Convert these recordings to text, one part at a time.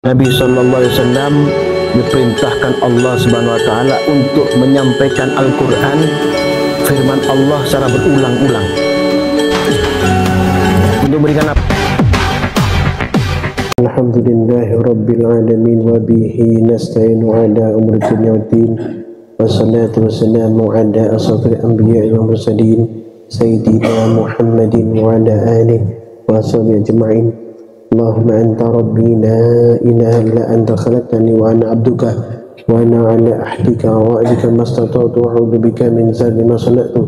Nabi Shallallahu Alaihi Wasallam diperintahkan Allah Subhanahu Wa Taala untuk menyampaikan Al-Quran, firman Allah secara berulang-ulang. Untuk memberikan apa? Alhamdulillahi Rabbil Alamin wa bihi nasta'inu ala umri dunya waddin wassalatu wassalamu ala asrafil anbiya'i wal mursalin sayyidina Muhammadin wa ala alihi wa sahbihi ajma'in. Allahumma anta rabbi la ilaha illa anta khalaqtani wa ana abduka wa ana ala ahdika wa wa'dika mastata'tu wa a'udzu bika min sharri ma sana'tu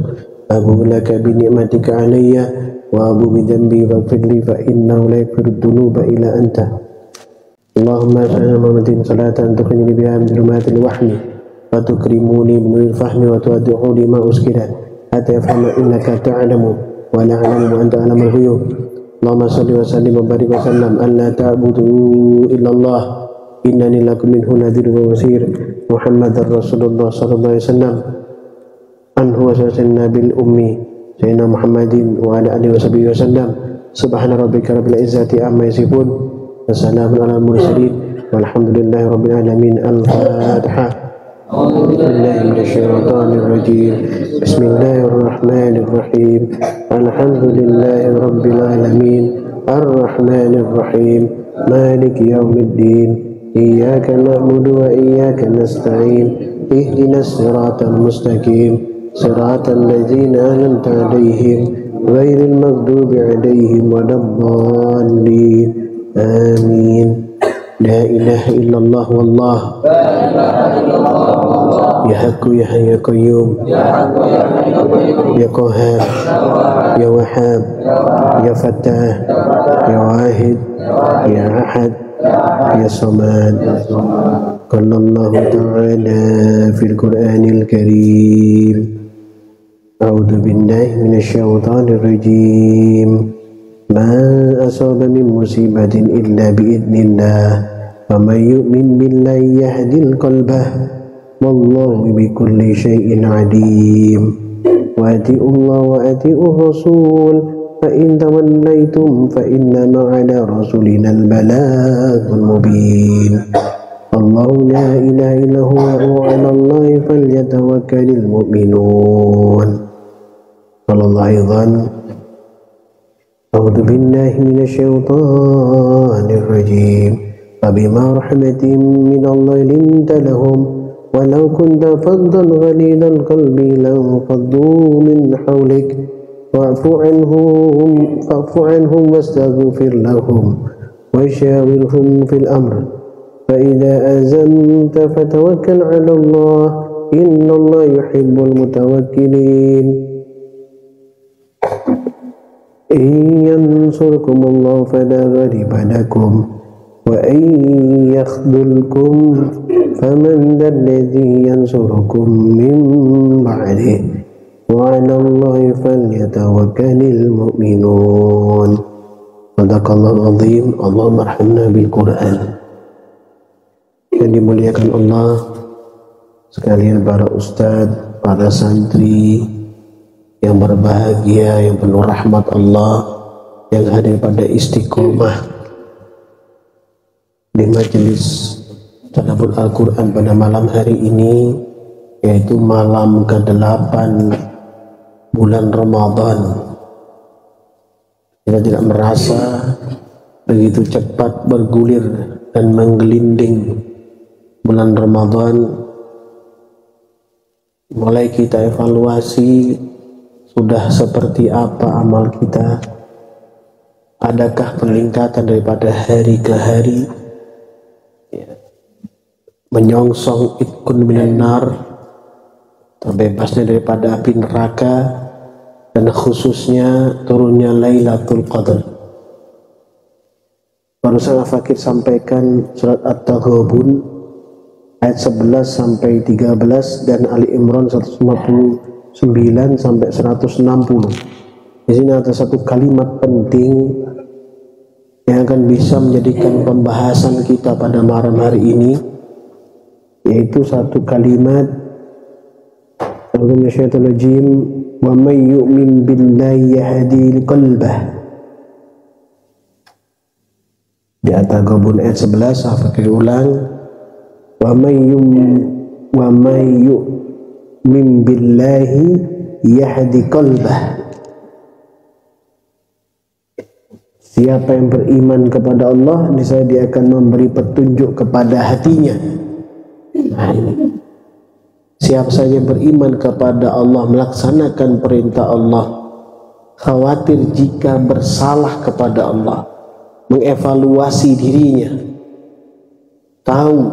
abu laka bi ni'matika alayya wa abu bi dhanbi faghfir li fa innahu la yaghfiru dhunuba illa anta. Allahumma salli ala Muhammadin salatan tukhrijuni biha min dhulumatil wahmi wa tukrimuni bi nuril fahmi wa tuwaddi'u li ma uskira hatta yafhama innaka ta'lamu wa la a'lamu wa anta a'lamul ghuyub. Allahumma salli wa sallim wa barik wa sallam an la ta'budu illallah innani lakum minhu nadhirun wa basir. Muhammadar Rasulullah sallallahu alaihi wasallam anhu wa sallallahu bil ummi sayyidina Muhammadin wa ala alihi wa sahbihi wasallam. Subhana rabbika rabbil izzati amma yasifun wa salamun alal mursalin walhamdulillahi rabbil alamin. Al-Fatihah. Bismillahirrahmanirrahim. Bismillahirrahmanirrahim. Alhamdulillahi rabbil alamin. Ar-Rahmanirrahim. Maliki yaumiddin. Iyyaka na'budu wa iyyaka nasta'in. Ihdinas siratal mustaqim. Siratal ladzina an'amta 'alaihim ghairil maghdubi 'alaihim waladdallin. Amin. La ilaha illallah wallah. Ya Hakku ya Hayyu ya Qayyum. Ya Qahhar. Ya Wahhab. Ya Fattah. Ya Wahid. Ya Ahad. Ya Samad. Qala Allah Ta'ala fil Qur'anil Karim. A'udzu billahi minasy syaithanir rajim. Ma asaba min musibatin illa biidznillah wa may yu'min billahi yahdil qalbah wallahu bikulli syai'in alim. Wa ati'ullah wa ati'ur rasul fa in tawallaytum fa innama 'ala rasulina al-balaghul mubin. Allahu la ilaha illa huwa wa 'ala Allahi falyatawakkalul mu'minun. Wallahu aidan. A'udzu billahi minasy syaithanir rajim. Fabima rahmatin minallahi linta lahum walau kunta faddan ghalidhal qalbi lanfaddu min hawlik fa'fu anhum wastaghfir lahum washawirhum fil amr fa idza azamta fatawakkal 'ala Allah innallaha yuhibbul mutawakkilin. In yansurkumullahu fala ghaliba lakum wa in yakhdhulkum faman dhalladhi yansurukum min ba'dihi wa 'ala Allahi falyatawakkalul mu'minun. Shadaqallahu azim. Allahumma arhamna bil Qur'an. Yang dimuliakan Allah sekalian, para ustadz, para santri yang berbahagia, yang penuh rahmat Allah, yang hadir pada istiqomah di majelis tadabbur Al-Quran pada malam hari ini, yaitu malam ke-8 bulan Ramadan. Kita tidak merasa begitu cepat bergulir dan menggelinding bulan Ramadan. Mulai kita evaluasi, sudah seperti apa amal kita? Adakah peningkatan daripada hari ke hari? Menyongsong itkun minan nar, terbebasnya daripada api neraka, dan khususnya turunnya Lailatul Qadar. Barusan Fakir sampaikan surat At-Taghabun ayat 11 sampai 13 dan Ali Imran 159 sampai 160. Di sini ada satu kalimat penting yang akan bisa menjadikan pembahasan kita pada malam hari ini, yaitu satu kalimat Al-Rajim, wa may yu'min billahi yahdil qalbah. Di At-Taghabun ayat 11 saya pakai ulang, wa may yu'min billahi yahdi qalbah. Siapa yang beriman kepada Allah, niscaya dia akan memberi petunjuk kepada hatinya. Nah, ini. Siapa saja yang beriman kepada Allah, melaksanakan perintah Allah, khawatir jika bersalah kepada Allah, mengevaluasi dirinya, tahu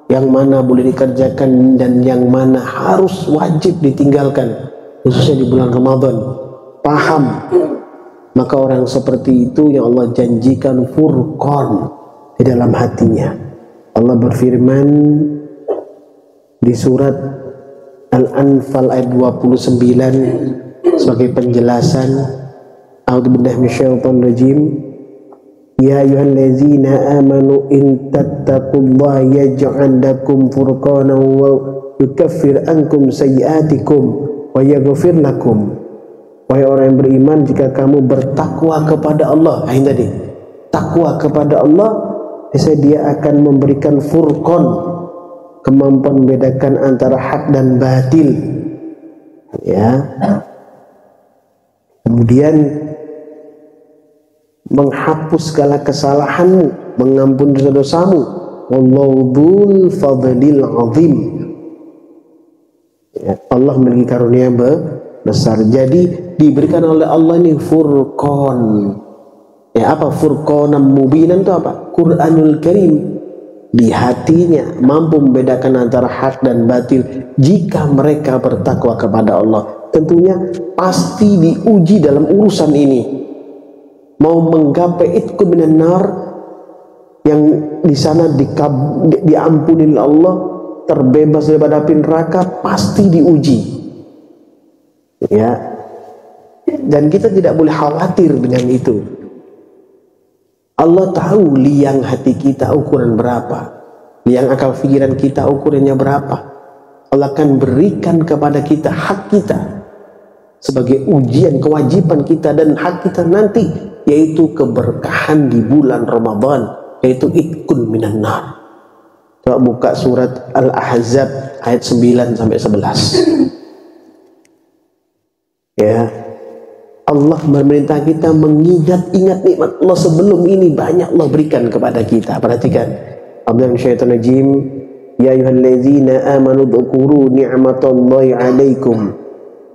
yang mana boleh dikerjakan dan yang mana harus wajib ditinggalkan, khususnya di bulan Ramadan, paham, maka orang seperti itu yang Allah janjikan furqan di dalam hatinya. Allah berfirman di surat Al-Anfal ayat 29 sebagai penjelasan, a'udzubillahi minasyaitonir rajim, ya ayyuhallazina amanu in tattaqullaha yaj'al lakum furqanan wa yukaffir ankum sayyi'atikum wa yaghfir lakum. Wahai orang yang beriman, jika kamu bertakwa kepada Allah, ini tadi, takwa kepada Allah, dia akan memberikan furqan, kemampuan membedakan antara hak dan batil. Ya. Kemudian menghapus segala kesalahanmu, mengampuni dosa-dosamu. Wallahu dzul fadlil azim. Ya, Allah memiliki karunia besar. Jadi diberikan oleh Allah ini furqan. Ya, apa furqanan mubinan itu apa? Quranul Karim. Di hatinya mampu membedakan antara hak dan batil jika mereka bertakwa kepada Allah. Tentunya pasti diuji dalam urusan ini. Mau menggapai itqu minan nar, yang di sana diampuni oleh Allah, terbebas daripada api neraka, pasti diuji. Ya. Dan kita tidak boleh khawatir dengan itu. Allah tahu liang hati kita ukuran berapa, liang akal pikiran kita ukurannya berapa. Allah akan berikan kepada kita hak kita sebagai ujian kewajiban kita dan hak kita nanti, yaitu keberkahan di bulan Ramadan, yaitu itqun minan nar. Coba buka surat Al-Ahzab ayat 9 sampai 11. Ya. Allah memerintah kita mengingat-ingat nikmat Allah sebelum ini banyak Allah berikan kepada kita. Perhatikan. Abdul syaitan rajim. Ya ayyuhallazina amanu dzkuru ni'matallahi 'alaikum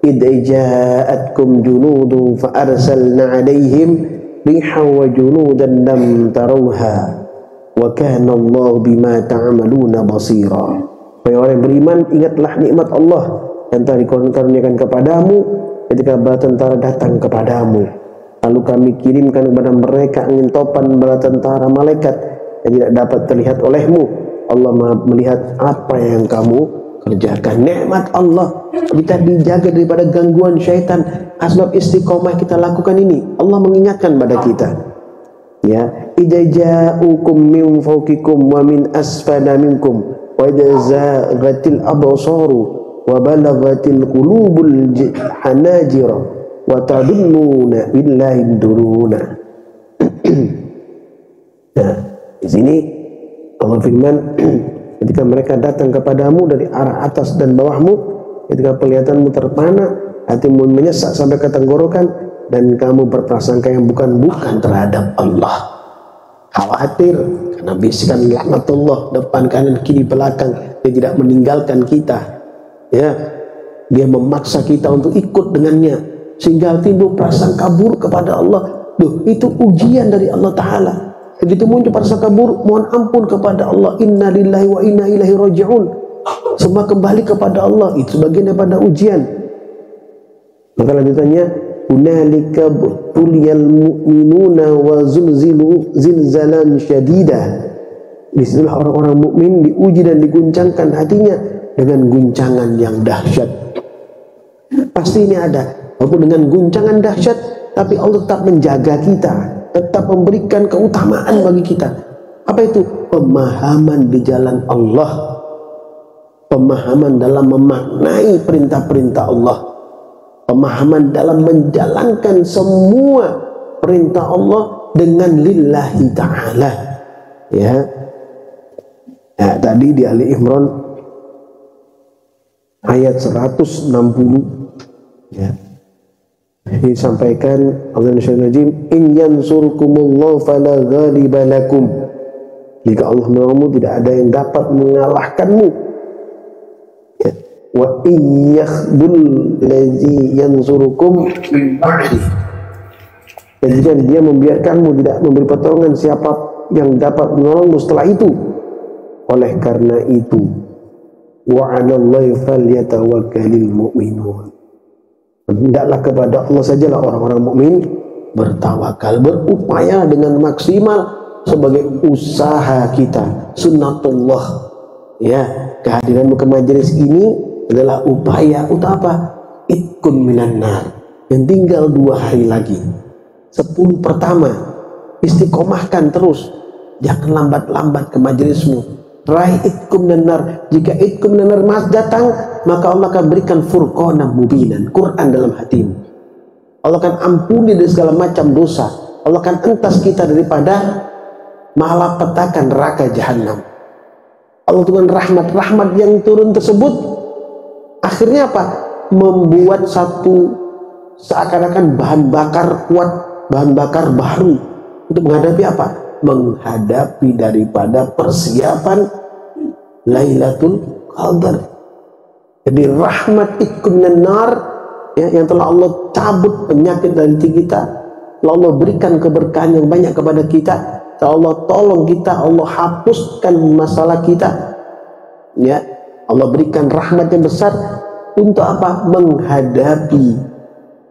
id ja'atkum junudun fa arsalna 'alaihim rihan wa junudan lam tarawha wa kana Allahu bima ta'maluna basira. Wahai orang yang beriman, ingatlah nikmat Allah yang telah dikaruniakan kepadamu ketika bala tentara datang kepadamu, lalu kami kirimkan kepada mereka angin topan bala tentara malaikat yang tidak dapat terlihat olehmu. Allah melihat apa yang kamu kerjakan. Nikmat Allah, kita dijaga daripada gangguan syaitan. Asbab istiqomah kita lakukan ini, Allah mengingatkan pada kita. Ya, idza ja'ukum min fawqikum wa min asfala minkum wa idza zaghatil absaru wa balaghatil qulubul hanajira wa tadunnuna billahi duruna. Nah, di sini Allah firman, ketika mereka datang kepadamu dari arah atas dan bawahmu, ketika penglihatanmu terpana, hatimu menyesak sampai ke tenggorokan, dan kamu berprasangka yang bukan-bukan terhadap Allah. Khawatir karena bisikan laknatullah depan kanan kiri belakang, dia tidak meninggalkan kita. Ya, dia memaksa kita untuk ikut dengannya sehingga timbul prasangka buruk kepada Allah. Duh, itu ujian dari Allah Ta'ala. Begitu muncul prasangka buruk, mohon ampun kepada Allah. Inna lillahi wa inna ilaihi raji'un. Semua kembali kepada Allah. Itu bagian daripada ujian. Maka lanjutannya, hunalika tuliyal mu'minuna wa zulzilu zilzalan syadida. Disitulah orang-orang mukmin diuji dan diguncangkan hatinya dengan guncangan yang dahsyat. Pasti ini ada, walaupun dengan guncangan dahsyat, tapi Allah tetap menjaga kita, tetap memberikan keutamaan bagi kita. Apa itu? Pemahaman di jalan Allah, pemahaman dalam memaknai perintah-perintah Allah, pemahaman dalam menjalankan semua perintah Allah dengan lillahi ta'ala. Ya, tadi di Ali Imran ayat 160 ya, disampaikan Allah Subhanahu in yansurkumullahu fala ghaliba lakum. Jika Allah menolongmu, tidak ada yang dapat mengalahkanmu. Ya. Wa iyyakhdul ladzi yansurukum min ba'di. Dan jika dia membiarkanmu, tidak memberi pertolongan, siapa yang dapat menolongmu setelah itu. Oleh karena itu, wa 'alallahi falyatawakkalul mu'minun. Hendaklah kepada Allah sajalah orang-orang mukmin bertawakal, berupaya dengan maksimal sebagai usaha kita. Sunnatullah, ya, kehadiranmu ke majelis ini adalah upaya untuk apa? Itkun minan nar. Yang tinggal 2 hari lagi, 10 pertama, istiqomahkan terus, jangan lambat-lambat ke majelismu. Raih itkum nanar. Jika itkum nanar mas datang, maka Allah akan berikan furqanan mubinan, Quran dalam hatimu. Allah akan ampuni dari segala macam dosa. Allah akan entas kita daripada malapetaka neraka jahanam. Allah dengan rahmat yang turun tersebut akhirnya apa? Membuat satu seakan-akan bahan bakar kuat, bahan bakar baru untuk menghadapi apa? Menghadapi daripada persiapan Lailatul Qadar. Jadi rahmat ikun nar, ya, yang telah Allah cabut penyakit dari kita, telah Allah berikan keberkahan yang banyak kepada kita, telah Allah tolong kita, Allah hapuskan masalah kita, ya, Allah berikan rahmat yang besar untuk apa? Menghadapi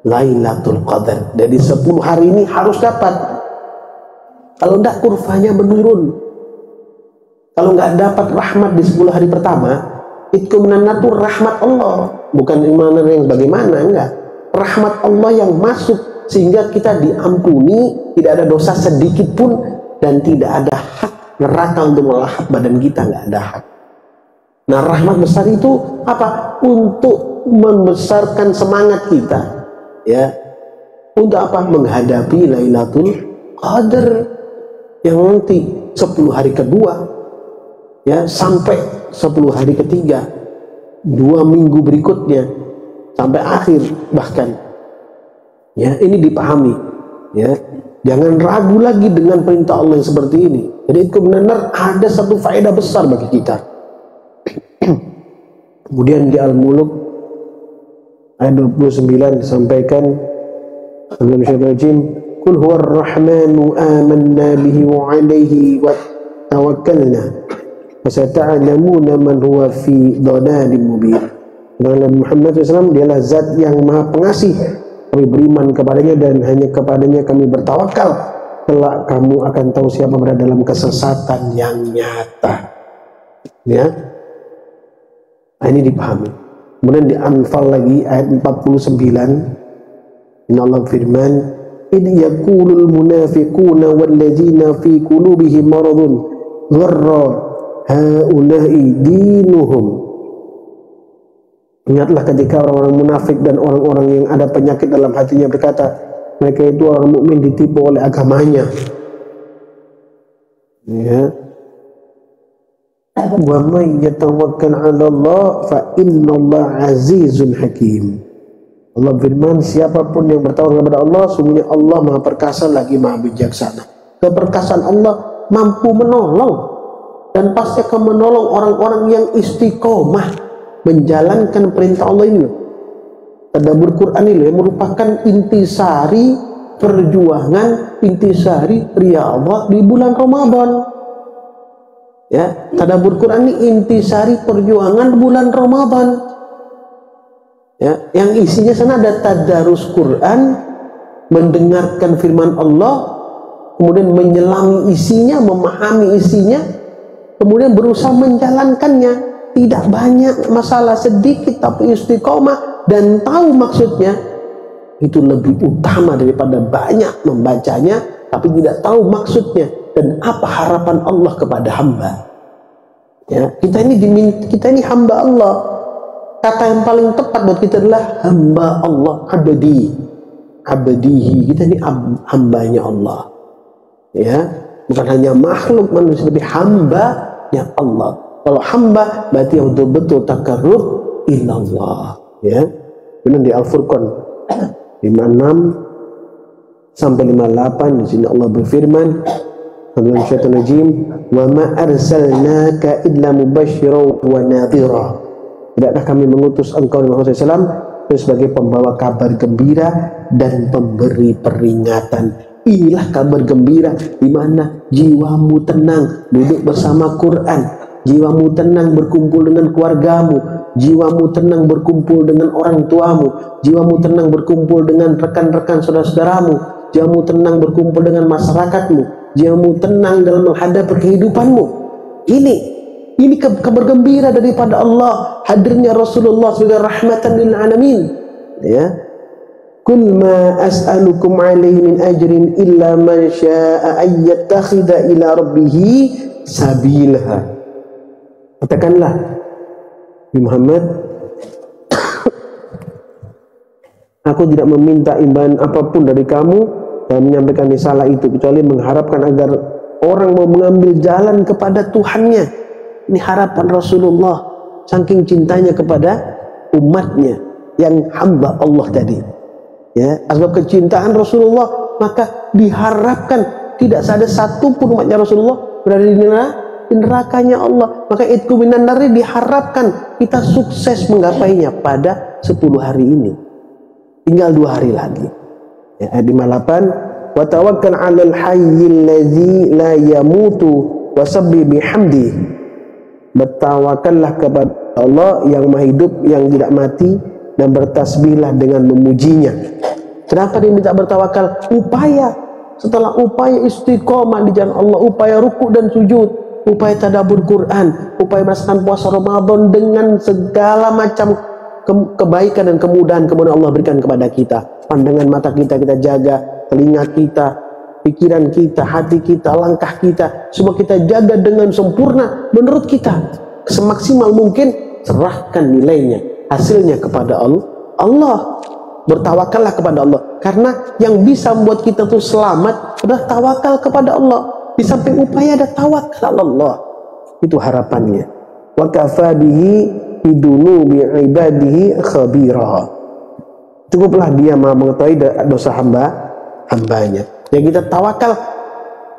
Lailatul Qadar. Jadi 10 hari ini harus dapat. Kalau tidak, kurvanya menurun. Kalau nggak dapat rahmat di 10 hari pertama, itu menandakan rahmat Allah, bukan iman yang bagaimana, enggak. Rahmat Allah yang masuk sehingga kita diampuni, tidak ada dosa sedikit pun, dan tidak ada hak neraka untuk melahap badan kita, nggak ada hak. Nah, rahmat besar itu apa? Untuk membesarkan semangat kita, ya, untuk apa? Menghadapi Lailatul Qadar yang nanti 10 hari kedua, ya, sampai 10 hari ketiga, 2 minggu berikutnya, sampai akhir bahkan, ya, ini dipahami, ya, jangan ragu lagi dengan perintah Allah yang seperti ini. Jadi itu benar-benar ada satu faedah besar bagi kita. Kemudian di Al-Mulk ayat 29 disampaikan, Qul huwa ar-Rahmanu amanna bihi wa alayhi wa tawakkalna fasata'lamuna man huwa fi dhalalin mubin. Nabi Muhammad SAW dialah zat yang maha pengasih, kami beriman kepadanya dan hanya kepadanya kami bertawakal. Kelak kamu akan tahu siapa berada dalam kesesatan yang nyata. Ya, nah, ini dipahami. Kemudian di Anfal lagi ayat 49, Inna Allah firman, إذ يقول المنافقون والذين في قلوبهم مرض غر هؤلاء دينهم. Ingatlah ketika orang-orang munafik dan orang-orang yang ada penyakit dalam hatinya berkata, mereka itu orang mukmin ditipu oleh agamanya. Ya. Wa may yatawakkal 'ala Allah fa innallaha 'azizun hakim. Allah firman, siapapun yang bertawakal kepada Allah, sungguhnya Allah maha perkasa lagi maha bijaksana. Keperkasaan Allah mampu menolong, dan pasti akan menolong orang-orang yang istiqomah menjalankan perintah Allah ini. Tadabbur Quran ini yang merupakan intisari perjuangan, intisari riyadhah di bulan Ramadan. Ya, tadabbur Quran ini intisari perjuangan bulan Ramadan. Ya, yang isinya sana ada tadarus Quran, mendengarkan firman Allah, kemudian menyelami isinya, memahami isinya, kemudian berusaha menjalankannya. Tidak banyak masalah, sedikit tapi istiqomah dan tahu maksudnya. Itu lebih utama daripada banyak membacanya tapi tidak tahu maksudnya dan apa harapan Allah kepada hamba. Ya, kita ini hamba Allah. Kata yang paling tepat buat kita adalah hamba Allah, abdihi. Kita ini hambanya Allah. Ya, bukan hanya makhluk manusia, tapi hamba-nya Allah. Kalau hamba berarti yang betul-betul takarrub ilallah. Ya, benar di Al-Furqan 56 sampai 58 di sini Allah berfirman, "Wa ma arsalnaka illa mubasysyiran wa nadhira." Tidakkah kami mengutus engkau Muhammad SAW sebagai pembawa kabar gembira dan pemberi peringatan. Inilah kabar gembira di mana jiwamu tenang duduk bersama Quran, jiwamu tenang berkumpul dengan keluargamu, jiwamu tenang berkumpul dengan orang tuamu, jiwamu tenang berkumpul dengan rekan-rekan saudara-saudaramu, jiwamu tenang berkumpul dengan masyarakatmu, jiwamu tenang dalam menghadapi kehidupanmu. Ini kabar gembira daripada Allah, hadirnya Rasulullah sebagai rahmatan lil alamin. Ya, kul ma as'alukum alaihi min ajrin illa man syaa'a ayyattakhidha ila rabbih sabila. Katakanlah Muhammad, aku tidak meminta imbalan apapun dari kamu dan menyampaikan risalah itu kecuali mengharapkan agar orang mau mengambil jalan kepada Tuhannya. Ini harapan Rasulullah saking cintanya kepada umatnya yang hamba Allah tadi. Ya, sebab kecintaan Rasulullah maka diharapkan tidak ada satu pun umatnya Rasulullah berada di nerakanya Allah. Maka itku minan nari diharapkan kita sukses menggapainya pada 10 hari ini. Tinggal 2 hari lagi. Ya, ayat 58, wa tawakkal 'alal hayyil ladzi la yamutu wasabbih bihamdi. Bertawakallah kepada Allah yang maha hidup, yang tidak mati, dan bertasbihlah dengan memujinya. Kenapa dia minta bertawakal? Upaya, setelah upaya istiqomah di jalan Allah, upaya ruku dan sujud, upaya tadabbur Quran, upaya melaksanakan puasa Ramadan dengan segala macam kebaikan dan kemudahan Allah berikan kepada kita. Pandangan mata kita jaga, telinga kita, pikiran kita, hati kita, langkah kita, semua kita jaga dengan sempurna menurut kita. Semaksimal mungkin serahkan nilainya, hasilnya kepada Allah. Bertawakallah kepada Allah, karena yang bisa membuat kita tuh selamat adalah tawakal kepada Allah. Di samping upaya ada tawakal Allah. Itu harapannya. Wa kafa bihi bidunubi ibadihi khabira. Cukuplah dia maha mengetahui dosa hambanya. Yang kita tawakal,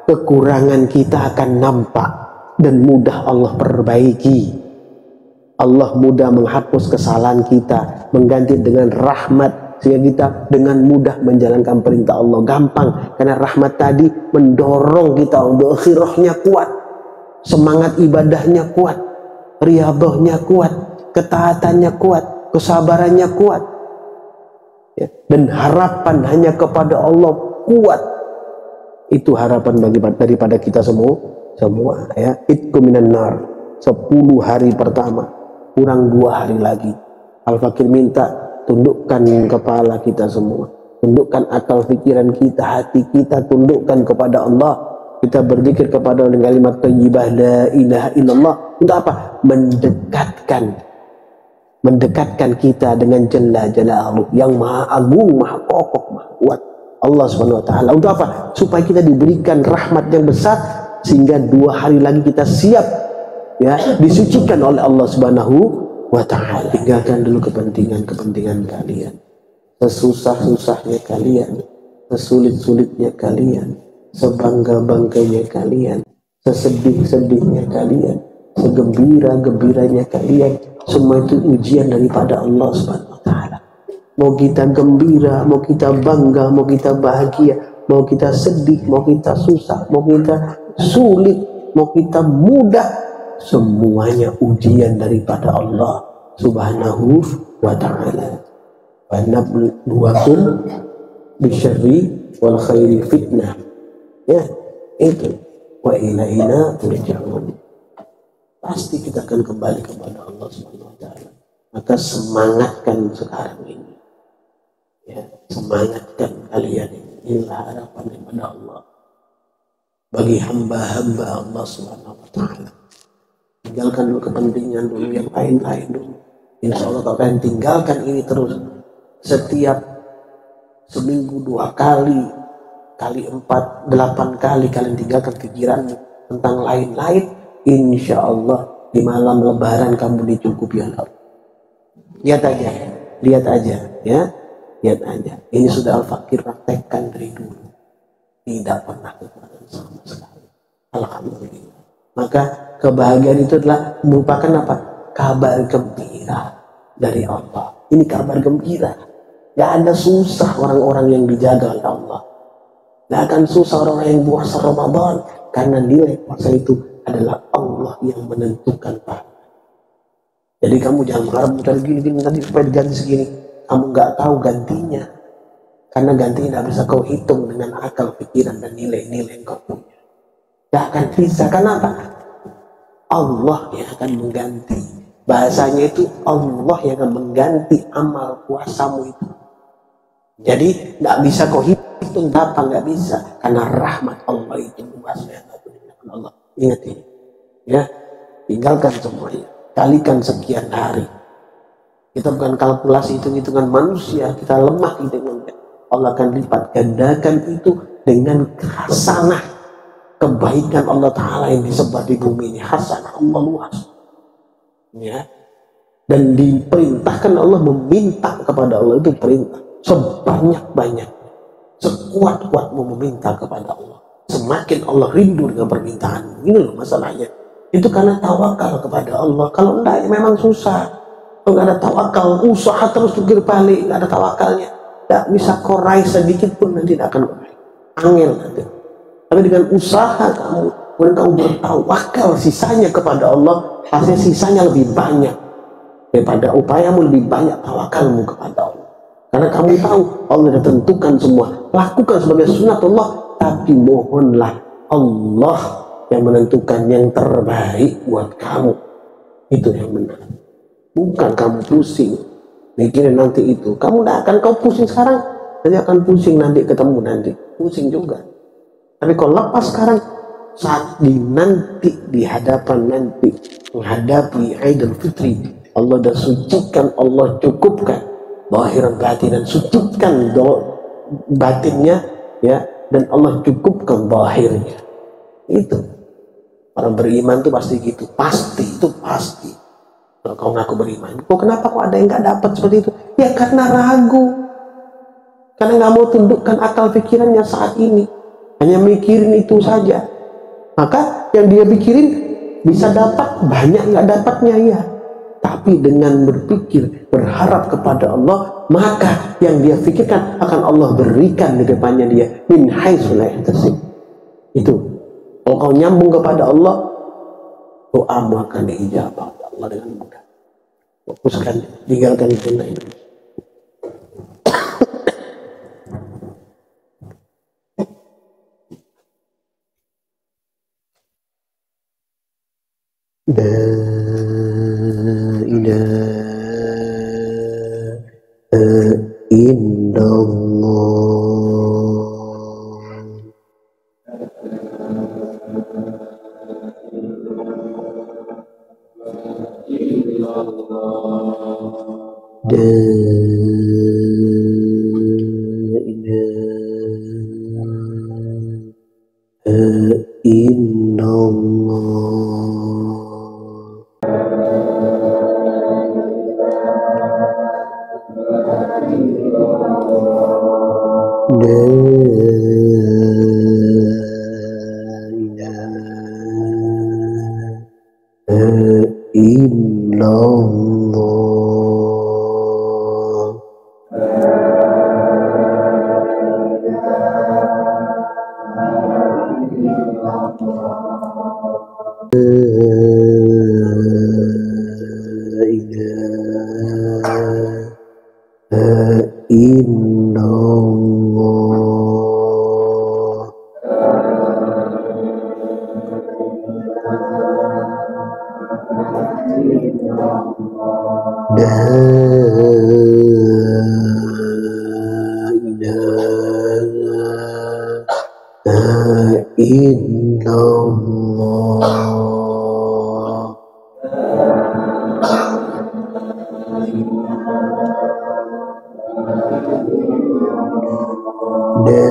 kekurangan kita akan nampak dan mudah Allah perbaiki. Allah mudah menghapus kesalahan kita, mengganti dengan rahmat, sehingga kita dengan mudah menjalankan perintah Allah. Gampang, karena rahmat tadi mendorong kita untuk akhirahnya kuat, semangat ibadahnya kuat, riyadhahnya kuat, ketaatannya kuat, kesabarannya kuat, ya, dan harapan hanya kepada Allah kuat. Itu harapan daripada kita semua ya. Itku minan nar, 10 hari pertama, kurang 2 hari lagi. Al-Fakir minta tundukkan kepala kita semua, tundukkan akal pikiran kita, hati kita, tundukkan kepada Allah. Kita berzikir kepada dengan kalimat thayyibah la ilaha illallah. Untuk apa? Mendekatkan kita dengan Jalla Jalaluhu yang maha agung, maha kokoh, maha kuat, Allah Subhanahu wa taala. Untuk apa? Supaya kita diberikan rahmat yang besar, sehingga 2 hari lagi kita siap, ya, disucikan oleh Allah Subhanahu wa taala. Tinggalkan dulu kepentingan kalian, sesusah-susahnya kalian, sesulit-sulitnya kalian, sebangga-bangganya kalian, sesedih-sedihnya kalian, segembira-gembiranya kalian. Semua itu ujian daripada Allah Subhanahu wa taala. Mau kita gembira, mau kita bangga, mau kita bahagia, mau kita sedih, mau kita susah, mau kita sulit, mau kita mudah, semuanya ujian daripada Allah Subhanahu wa ta'ala. Wa nabluwakum bisyarri wal khairi fitnah. Ya, itu. Wa ilaina turja'un. Pasti kita akan kembali kepada Allah Subhanahu wa ta'ala. Maka semangatkan sekarang ini. Ya, semangatkan kalian ini. Inilah harapan daripada Allah bagi hamba-hamba Allah Subhanahu wa ta'ala. Tinggalkan dulu kepentingan dulu, yang lain-lain dulu. Insya Allah kalian tinggalkan ini terus. Setiap seminggu 2 kali, kali 4, 8 kali kalian tinggalkan pikiranmu tentang lain-lain, insya Allah di malam lebaran kamu dicukupi oleh Allah. Lihat aja ya, lihat aja. Ini sudah Al-Fakir praktekkan dari dulu, tidak pernah kekurangan sama sekali. Alhamdulillah. Maka kebahagiaan itu adalah merupakan apa? Kabar gembira dari Allah. Ini kabar gembira. Gak ada susah orang-orang yang dijaga oleh Allah. Gak akan susah orang yang puasa Ramadan, karena nilai puasa itu adalah Allah yang menentukan pahala. Jadi kamu jangan mengharap dari gini nanti supaya diganti segini. Kamu gak tahu gantinya, karena gantinya tidak bisa kau hitung dengan akal, pikiran, dan nilai-nilai yang kau punya. Gak akan bisa. Kenapa? Allah yang akan mengganti. Bahasanya itu Allah yang akan mengganti amal puasamu itu. Jadi gak bisa kau hitung berapa, gak bisa, karena rahmat Allah itu luas ya. Allah, ingat ini ya, tinggalkan semuanya, kalikan sekian hari. Kita bukan kalkulasi hitung-hitungan manusia, kita lemah hitungannya. Allah akan lipat gandakan itu dengan hasanah kebaikan Allah Ta'ala yang disebar di bumi ini. Hasanah Allah luas ya. Dan diperintahkan Allah, meminta kepada Allah itu perintah sebanyak-banyak, sekuat-kuatmu meminta kepada Allah. Semakin Allah rindu dengan permintaan. Ini loh masalahnya. Itu karena tawakal kepada Allah. Kalau enggak ya memang susah. Kalau nggak ada tawakal, usaha terus jungkir balik, nggak ada tawakalnya, nggak bisa korai sedikit pun, nanti tidak akan korai. Angel nanti. Tapi dengan usaha kamu, kemudian kamu bertawakal sisanya kepada Allah, hasil sisanya lebih banyak daripada upayamu, lebih banyak tawakalmu kepada Allah. Karena kamu tahu Allah sudah tentukan semua, lakukan sebagai sunatullah, tapi mohonlah Allah yang menentukan yang terbaik buat kamu. Itu yang benar. Bukan kamu pusing mikirin nanti itu. Kamu tidak akan, kau pusing sekarang, nanti akan pusing nanti ketemu nanti, pusing juga. Tapi kalau lepas sekarang, saat nanti di hadapan nanti menghadapi Idul Fitri, Allah dah sucikan, Allah cukupkan zahir batin, dan sucikan batinnya ya, dan Allah cukupkan zahirnya. Itu orang beriman tuh pasti gitu, pasti itu pasti. Kalau kau ngaku beriman, kok kenapa kok ada yang nggak dapat seperti itu? Ya karena ragu, karena nggak mau tundukkan akal pikirannya saat ini, hanya mikirin itu saja. Maka yang dia pikirin bisa dapat banyak, nggak dapatnya ya. Tapi dengan berpikir, berharap kepada Allah, maka yang dia pikirkan akan Allah berikan di depannya dia. Min haitsu la yahtasib. Itu. Kalau kau nyambung kepada Allah, doamu akan diijabah oleh Allah dengan mudah. Fokuskan, tinggalkan itu lain. La ilaha illallah. La ilaha illallah. La ilaha illallah. La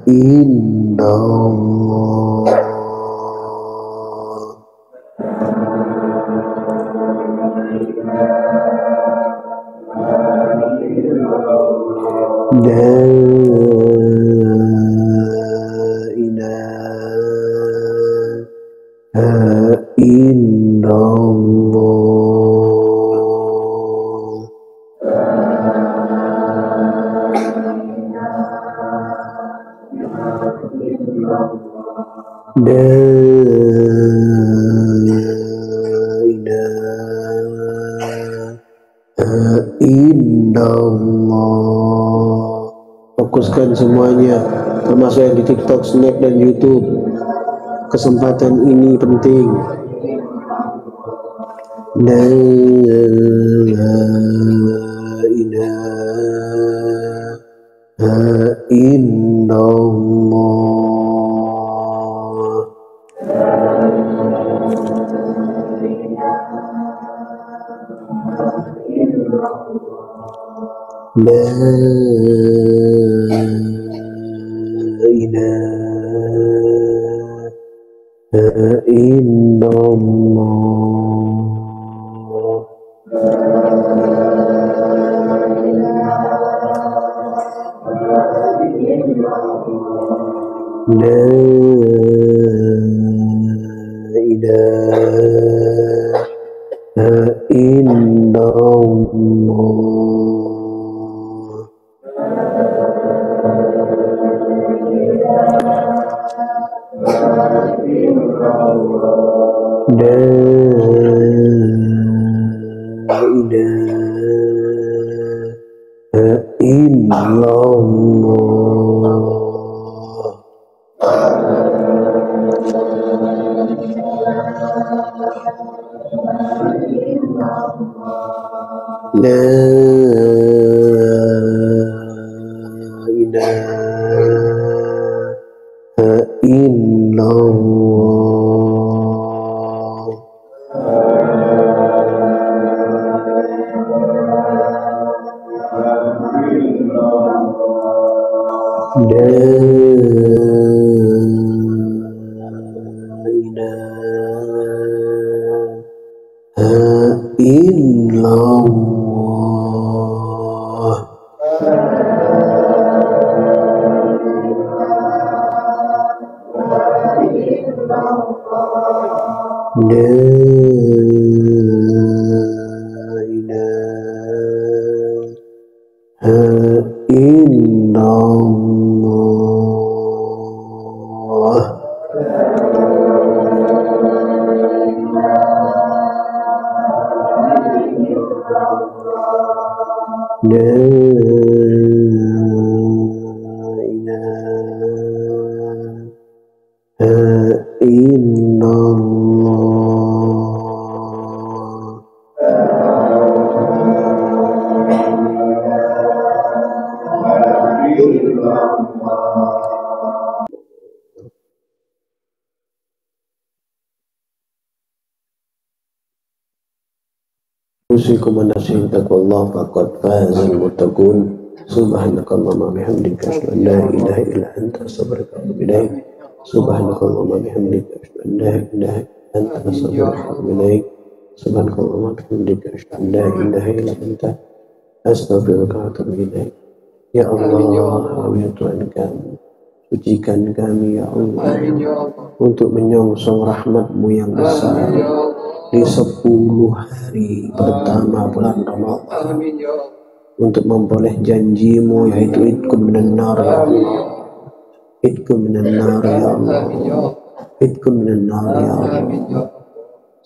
indallah. La ilaha illallah. La ilaha illallah. Fokuskan semuanya, termasuk yang di TikTok, Snap, dan YouTube. Kesempatan ini penting. La ilaha illallah. La ilaha illallah. La ilaha illallah. La ilaha illallah. La ilaha illallah. La ilaha illallah. La ilaha illallah. La ilaha illallah. Usikum an-nafsin taqwallah faqad fazal muttaqun. Subhanakallahumma bihamdika asyhadu an la ilaha illa anta astaghfiruka wa atubu ilaik. Subhanakallahumma bihamdika asyhadu an la ilaha illa anta astaghfiruka wa atubu ilaik. Subhanakallahumma bihamdika asyhadu an la ilaha illa anta astaghfiruka wa atubu ilaik. Ya Allah, ya Tuhan kami, sucikan kami ya Allah untuk menyongsong rahmat-Mu yang besar di 10 hari pertama bulan Ramadan, untuk memperoleh janji-Mu yaitu idkum minan nar ya Allah, idkum minan nar ya Allah, idkum minan nar ya Allah,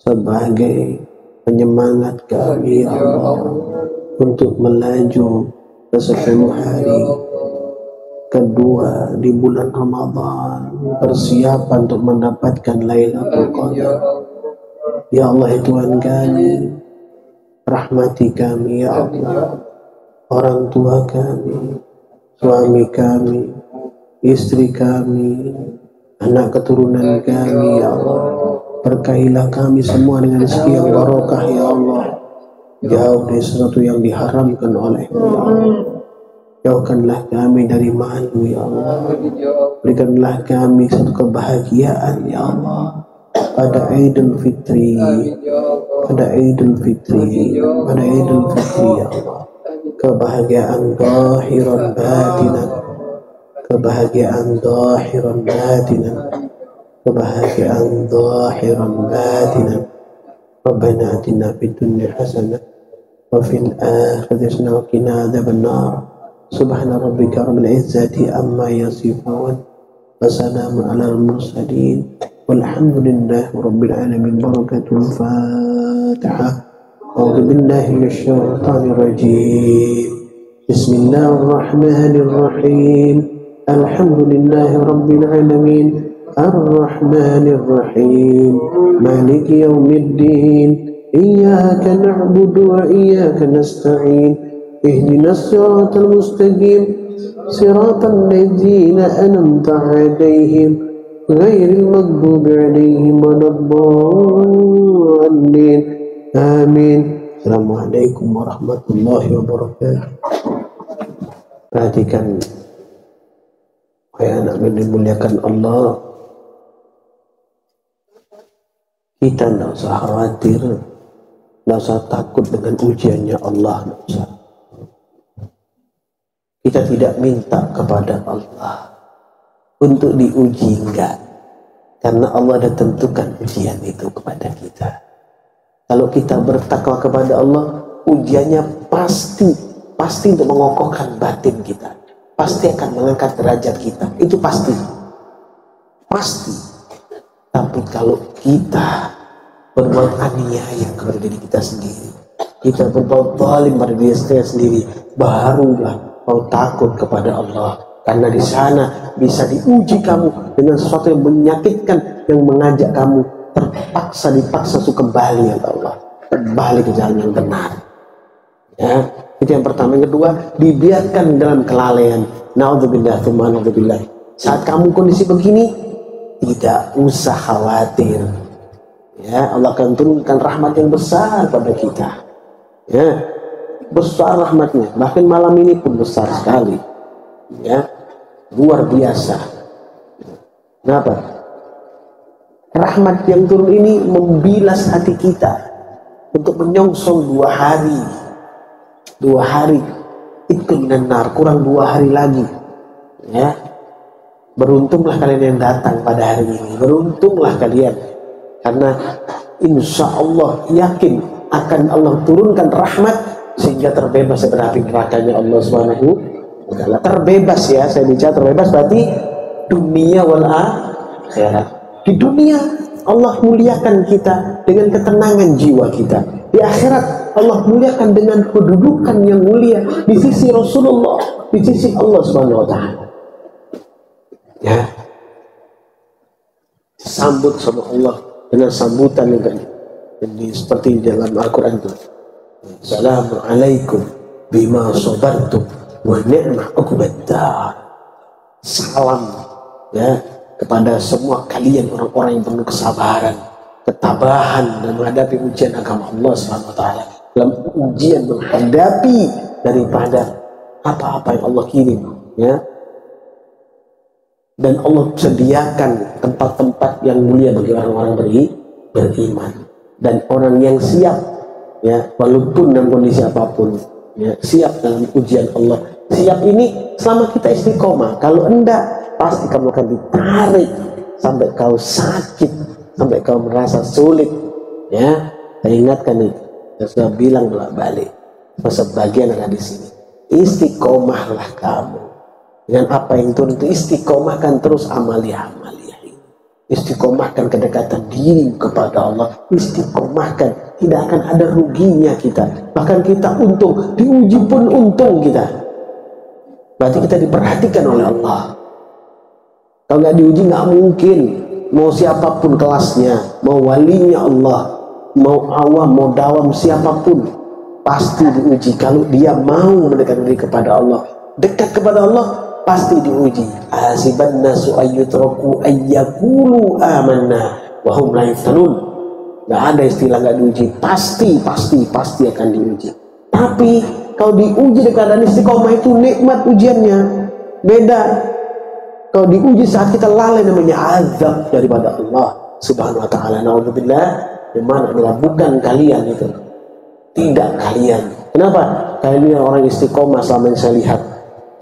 sebagai penyemangat kami ya Allah untuk melaju ke 10 hari kedua di bulan Ramadan, persiapan untuk mendapatkan Lailatul Qadar. Ya Allah, Tuhan kami, rahmati kami ya Allah, orang tua kami, suami kami, istri kami, anak keturunan kami ya Allah. Berkailah kami semua dengan rezeki yang barokah ya Allah, jauh dari sesuatu yang diharamkan oleh-Mu ya Allah. Jauhkanlah kami dari malu ya Allah. Berikanlah kami satu kebahagiaan ya Allah pada Idul Fitri, pada Idul Fitri, pada Idul Fitri ya Allah. Kebahagiaan zahiran batinan, kebahagiaan zahiran batinan, kebahagiaan zahiran batinan. Rabbana atina fid dunya hasanah wa fil akhirati hasanah wa qina adzaban nar. Subhana rabbika rabbil izzati amma yasifun wa salamun alal mursalin walhamdulillahi rabbil alamin. Barakatul Fatihah. A'udzu billahi minasyaitonir rajim. Bismillahirrahmanirrahim. Alhamdulillahi rabbil alamin. Ar-Rahmanir Rahim. Maliki yaumiddin. Iyyaka na'budu wa iyyaka nasta'in. اهدنا الصراط المستقيم صراط الذين أنعمت عليهم غير المغضوب عليهم ولا الضالين آمين. Assalamualaikum warahmatullahi wabarakatuh. Perhatikan wahai anak yang dimuliakan Allah, kita tidak usah khawatir, tidak usah takut dengan ujiannya Allah, tidak usah. Kita tidak minta kepada Allah untuk diuji, enggak. Karena Allah sudah tentukan ujian itu kepada kita. Kalau kita bertakwa kepada Allah, ujiannya pasti untuk mengokohkan batin kita. Pasti akan mengangkat derajat kita. Itu pasti. Tapi kalau kita berbuat aniaya kepada diri kita sendiri, kita berbuat zalim pada diri kita sendiri, barulah kau takut kepada Allah. Karena di sana bisa diuji kamu dengan sesuatu yang menyakitkan, yang mengajak kamu dipaksa kembali ya Allah, kembali ke jalan yang benar. Ya, itu yang pertama. Yang kedua, dibiarkan dalam kelalaian. Naudzubillah, tsumma naudzubillah. Saat kamu kondisi begini, tidak usah khawatir. Ya, Allah akan turunkan rahmat yang besar pada kita. Ya, besar rahmatnya, bahkan malam ini pun besar sekali, ya, luar biasa. Kenapa? Rahmat yang turun ini membilas hati kita untuk menyongsong 2 hari itu benar, kurang 2 hari lagi, ya. Beruntunglah kalian yang datang pada hari ini, beruntunglah kalian, karena insya Allah yakin akan Allah turunkan rahmat sehingga terbebas dari api nerakanya Allah Subhanahu wa Ta'ala. Terbebas, ya, saya bicara terbebas berarti dunia wal akhirat. Di dunia Allah muliakan kita dengan ketenangan jiwa kita. Di akhirat Allah muliakan dengan kedudukan yang mulia di sisi Rasulullah, di sisi Allah Subhanahu wa Ta'ala. Ya, sambut sama Allah dengan sambutan yang seperti di dalam Al-Quran itu. Assalamualaikum bima sabartum wa ni'ma uqbaddar. Salam, ya, kepada semua kalian orang-orang yang penuh kesabaran, ketabahan dan menghadapi ujian agama Allah SWT. Dalam ujian menghadapi daripada apa-apa yang Allah kirim, ya. Dan Allah sediakan tempat-tempat yang mulia bagi orang-orang beriman dan orang yang siap, ya, walaupun dalam kondisi apapun, ya, siap dalam ujian Allah. Siap ini selama kita istiqomah. Kalau enggak, pasti kamu akan ditarik sampai kau sakit, sampai kau merasa sulit. Ya, saya ingatkan itu. Saya sudah bilang bolak-balik. Sebagian ada di sini. Istiqomahlah kamu. Dengan apa yang turun itu, istiqomahkan terus amalia-amalia ini. Istiqomahkan kedekatan diri kepada Allah. Istiqomahkan, tidak akan ada ruginya kita. Bahkan kita untung, diuji pun untung kita. Berarti kita diperhatikan oleh Allah. Kalau nggak diuji nggak mungkin. Mau siapapun kelasnya, mau walinya Allah, mau awam, mau dawam, siapapun pasti diuji. Kalau dia mau mendekat diri kepada Allah, dekat kepada Allah, pasti diuji. Hasiban nasu ayyutraku ayyakulu amanna wa hum la yuftanun. Nggak ada istilah nggak diuji. Pasti akan diuji. Tapi Kalau diuji dengan keadaan istiqomah itu nikmat ujiannya. Beda. Kalau diuji saat kita lalai namanya azab daripada Allah Subhanahu wa taala. Naudzubillah, dimana adalah bukan kalian itu. Tidak kalian. Kenapa? Kalian orang istiqomah selama yang saya lihat.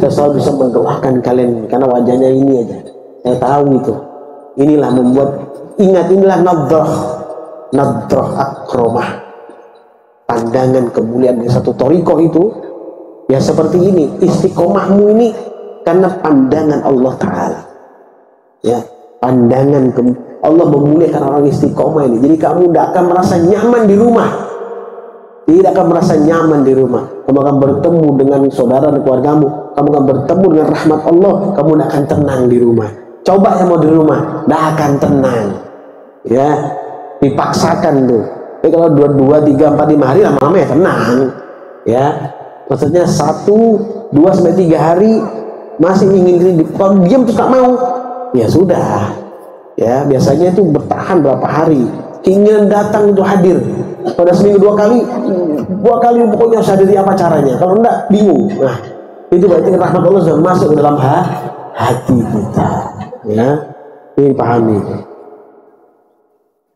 Saya selalu bisa mendoakan kalian karena wajahnya ini aja. Saya tahu itu. Inilah membuat ingat, inilah nadrah akromah. Pandangan kemuliaan di satu toriko itu ya seperti ini. Istiqomahmu ini karena pandangan Allah Ta'ala. Ya, pandangan Allah memuliakan orang istiqomah ini. Jadi kamu tidak akan merasa nyaman di rumah. Tidak akan merasa nyaman di rumah. Kamu akan bertemu dengan saudara dan keluargamu. Kamu akan bertemu dengan rahmat Allah. Kamu tidak akan tenang di rumah. Coba yang mau di rumah, tidak akan tenang. Ya, dipaksakan tuh. Tapi kalau 2, 3, 4, 5 hari lama-lama ya tenang. Ya, maksudnya 1, 2 sampai 3 hari masih ingin kalau diam terus tak mau. Ya sudah. Ya, biasanya itu bertahan berapa hari. Keinginan datang untuk hadir. Pada seminggu 2 kali pokoknya harus hadir, apa caranya. Kalau enggak bingung. Nah, itu berarti rahmat Allah sudah masuk ke dalam hati kita. Ya, ini pahami.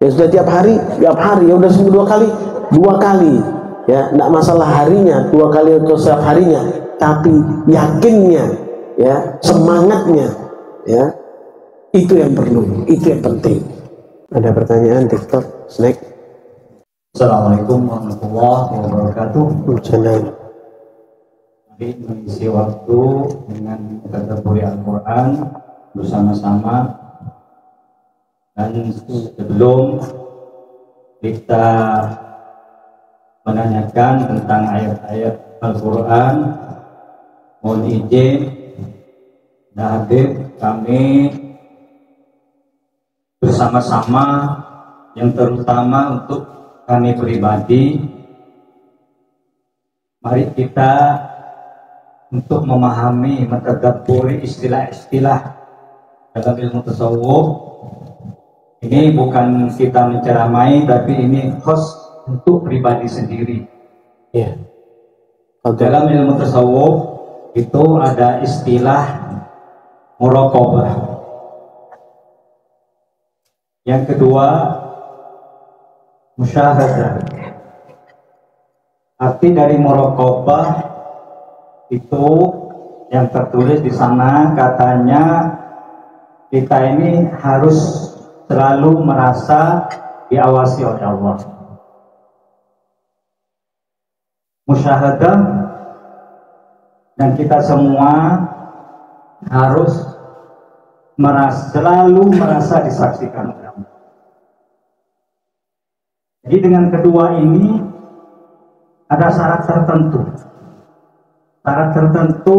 Ya sudah tiap hari ya udah seminggu 2 kali, 2 kali. Ya, enggak masalah harinya, 2 kali atau setiap harinya, tapi yakinnya, ya, semangatnya, ya. Itu yang perlu, itu yang penting. Ada pertanyaan TikTok, snack. Assalamualaikum warahmatullahi wabarakatuh. Channel. Mari mengisi waktu dengan mentadabburi Al-Quran bersama-sama. Dan sebelum kita menanyakan tentang ayat-ayat Al-Quran, mohon izin Habib kami bersama-sama, yang terutama untuk kami pribadi, mari kita untuk memahami, mentadabburi istilah-istilah dalam ilmu tasawuf. Ini bukan kita menceramai, tapi ini khas untuk pribadi sendiri. Ya. Dalam ilmu tasawuf itu ada istilah muraqabah. Yang kedua, musyahadah. Arti dari muraqabah itu yang tertulis di sana, katanya kita ini harus selalu merasa diawasi oleh Allah. Musyahadah, dan kita semua harus selalu merasa disaksikan oleh Allah. Jadi dengan kedua ini ada syarat tertentu. Syarat tertentu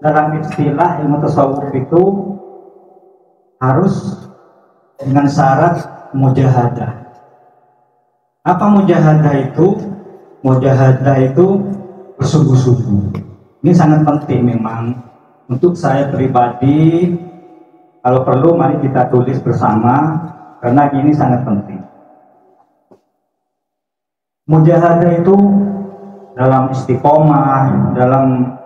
dalam istilah ilmu tasawuf itu harus dengan syarat mujahadah. Apa mujahadah itu? Mujahadah itu bersungguh-sungguh. Ini sangat penting memang untuk saya pribadi. Kalau perlu mari kita tulis bersama, karena ini sangat penting. Mujahadah itu dalam istiqomah, dalam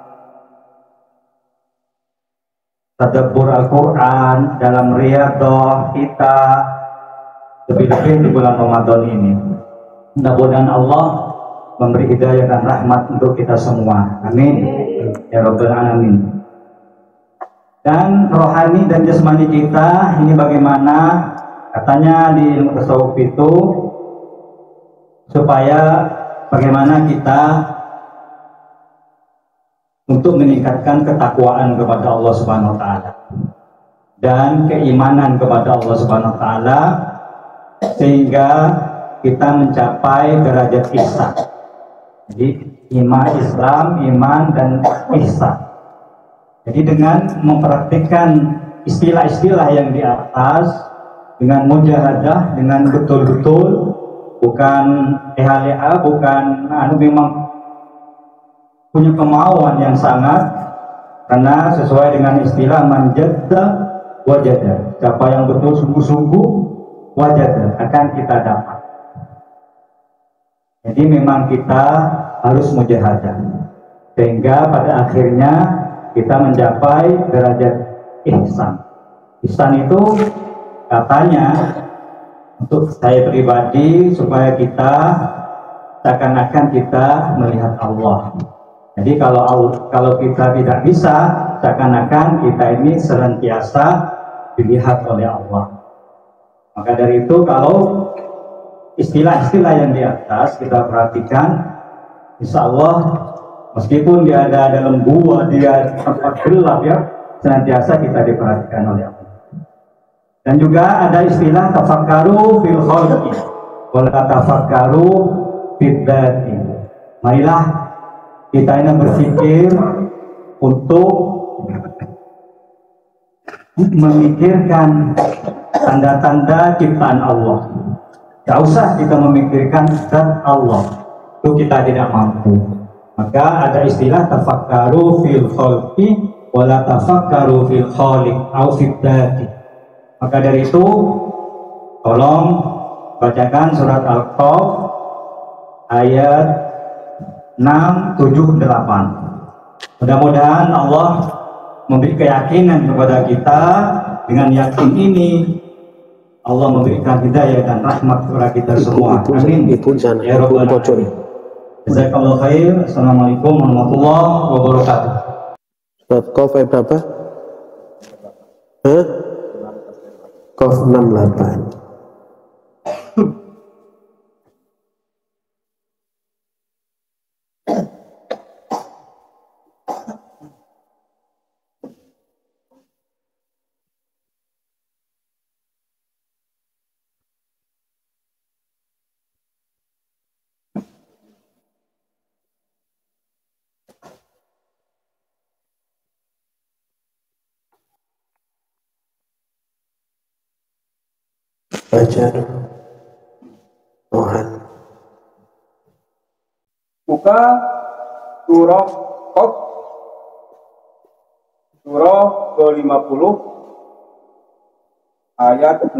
tadabbur Al-Quran, dalam riyadhah kita, lebih-lebih di bulan Ramadan ini. Mudah-mudahan Allah memberi hidayah dan rahmat untuk kita semua. Amin. Ya Rabbal Alamin. Dan rohani dan jasmani kita ini bagaimana? Katanya di ilmu tasawuf itu supaya bagaimana kita untuk meningkatkan ketakwaan kepada Allah Subhanahu wa taala dan keimanan kepada Allah Subhanahu wa taala, sehingga kita mencapai derajat ihsan. Jadi Islam, iman dan ihsan. Jadi dengan mempraktikkan istilah-istilah yang di atas, dengan mujahadah, dengan betul-betul, bukan leha-leha, bukan memang punya kemauan yang sangat, karena sesuai dengan istilah manjadda wajada. Siapa yang betul sungguh-sungguh, wajada akan kita dapat. Jadi memang kita harus mujahadah, sehingga pada akhirnya kita mencapai derajat ihsan. Ihsan itu katanya untuk saya pribadi supaya kita seakan-akan kita melihat Allah. Jadi kalau kita tidak bisa, seakan-akan kita ini senantiasa dilihat oleh Allah. Maka dari itu kalau istilah-istilah yang di atas kita perhatikan, insya Allah meskipun dia ada dalam gua, dia tempat gelap ya, senantiasa kita diperhatikan oleh Allah. Dan juga ada istilah tafakkaru fil khalqi wala tafakkaru fid dzati. Marilah kita ini berpikir untuk memikirkan tanda-tanda ciptaan Allah. Tidak usah kita memikirkan zat Allah, itu kita tidak mampu. Maka ada istilah tafakkaru fil khalqi wala tafakkaru fil khaliq au fid dzati. Maka dari itu tolong bacakan surat Al-Qaf ayat 6, 7, 8. Mudah-mudahan Allah memberi keyakinan kepada kita. Dengan yakin ini Allah memberikan hidayah dan rahmat kepada kita semua. Amin. Ya Rabbal Alamin. Jazakallahu khair. Assalamualaikum warahmatullahi wabarakatuh. Surat Qaf ayat berapa? Qaf 68. Baca Tuhan. Buka surah Qaf, surah ke-50 ayat 6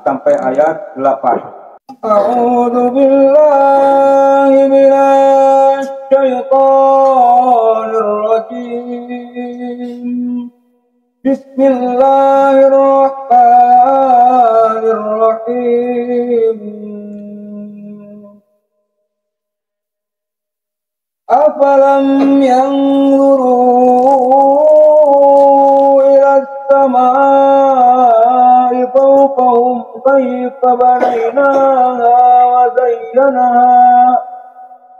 sampai ayat 8. A'udzu billahi minasy syaithanir rajim. Bismillahirrahmanirrahim. Afalam yanzuru ila as-samaa'i fawqahum kayfa banaynaha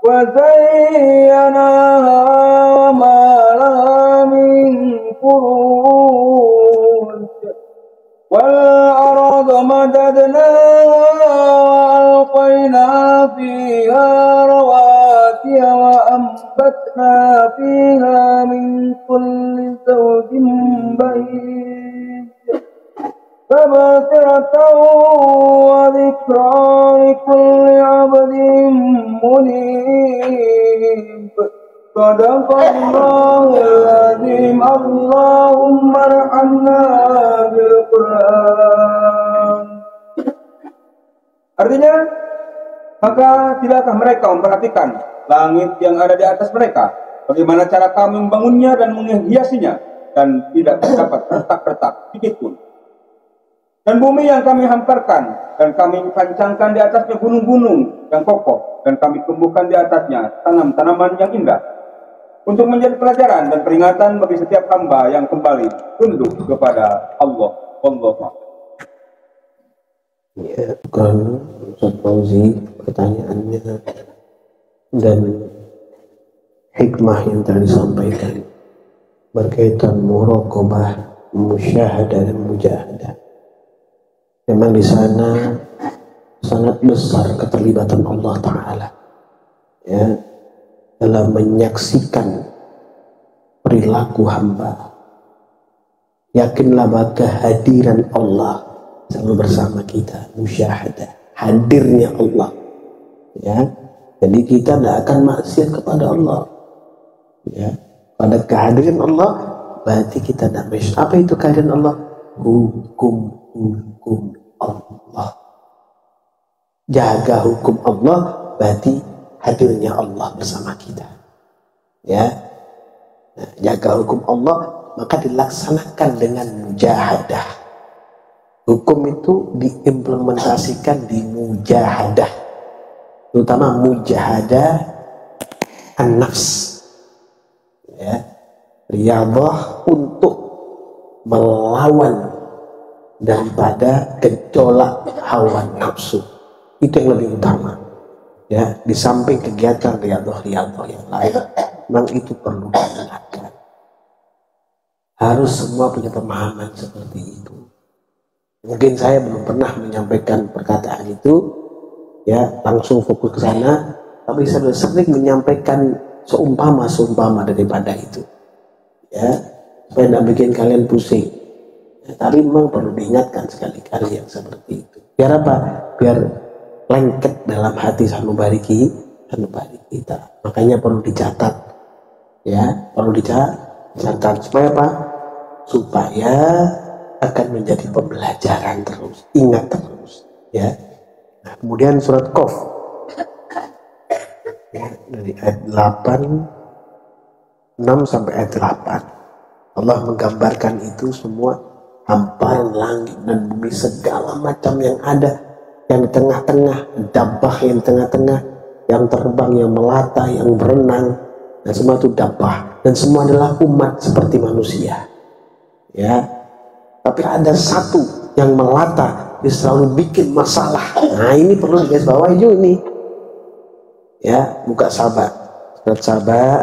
wa zayyanaha wa ma laha min furuj wal arda madadnaha wa alqayna fiha rawasiya wa ambatna fiha min kulli zawjin bahij tadhkiratan wa dhikra likulli 'abdin munib. Sadaqallahul azim. Allahumma arhamna bil Qur'an. Artinya, maka tidakkah mereka memperhatikan langit yang ada di atas mereka, bagaimana cara kami membangunnya dan menghiasinya, dan tidak terdapat retak-retak sedikit pun. Dan bumi yang kami hamparkan, dan kami pancangkan di atasnya gunung-gunung yang kokoh, dan kami tumbuhkan di atasnya tanam-tanaman yang indah, untuk menjadi pelajaran dan peringatan bagi setiap hamba yang kembali tunduk kepada Allah. Allah. Ya, bukan Ustaz Fauzi pertanyaannya dan hikmah yang telah disampaikan berkaitan muraqabah, musyahadah dan mujahadah. Memang di sana sangat besar keterlibatan Allah Ta'ala ya, dalam menyaksikan perilaku hamba. Yakinlah bahwa kehadiran Allah selalu bersama kita, musyahadah, hadirnya Allah ya. Jadi kita tidak akan maksiat kepada Allah ya. Pada kehadiran Allah berarti kita tidak maksiat. Apa itu kehadiran Allah? Hukum Allah. Jaga hukum Allah berarti hadirnya Allah bersama kita. Ya, nah, jaga hukum Allah maka dilaksanakan dengan mujahadah. Hukum itu diimplementasikan di mujahadah, terutama mujahadah an-nafs. Ya, riyadhah untuk melawan daripada gejolak hawa nafsu, itu yang lebih utama. Ya, di samping kegiatan riyadhah yang lain, memang itu perlu diingatkan. Harus semua punya pemahaman seperti itu. Mungkin saya belum pernah menyampaikan perkataan itu, ya langsung fokus ke sana, tapi saya sudah sering menyampaikan seumpama daripada itu. Ya, supaya tidak bikin kalian pusing. Ya, tapi memang perlu diingatkan sekali-kali yang seperti itu. Biar apa? Biar lengket dalam hati sanubari kita. Makanya perlu dicatat. Ya, perlu dicatat. Supaya apa? Supaya akan menjadi pembelajaran terus. Ingat terus. Ya. Nah, kemudian surat Qaf. Ya, dari ayat 6 sampai ayat 8. Allah menggambarkan itu semua, hamparan langit dan bumi, segala macam yang ada, yang di tengah-tengah, dabbah yang di tengah-tengah, yang terbang, yang melata, yang berenang, dan semua itu dabbah, dan semua adalah umat seperti manusia. Ya, tapi ada satu yang melata, dia selalu bikin masalah. Nah, ini perlu guys bawahi juga nih. Ya, buka Saba, surat Saba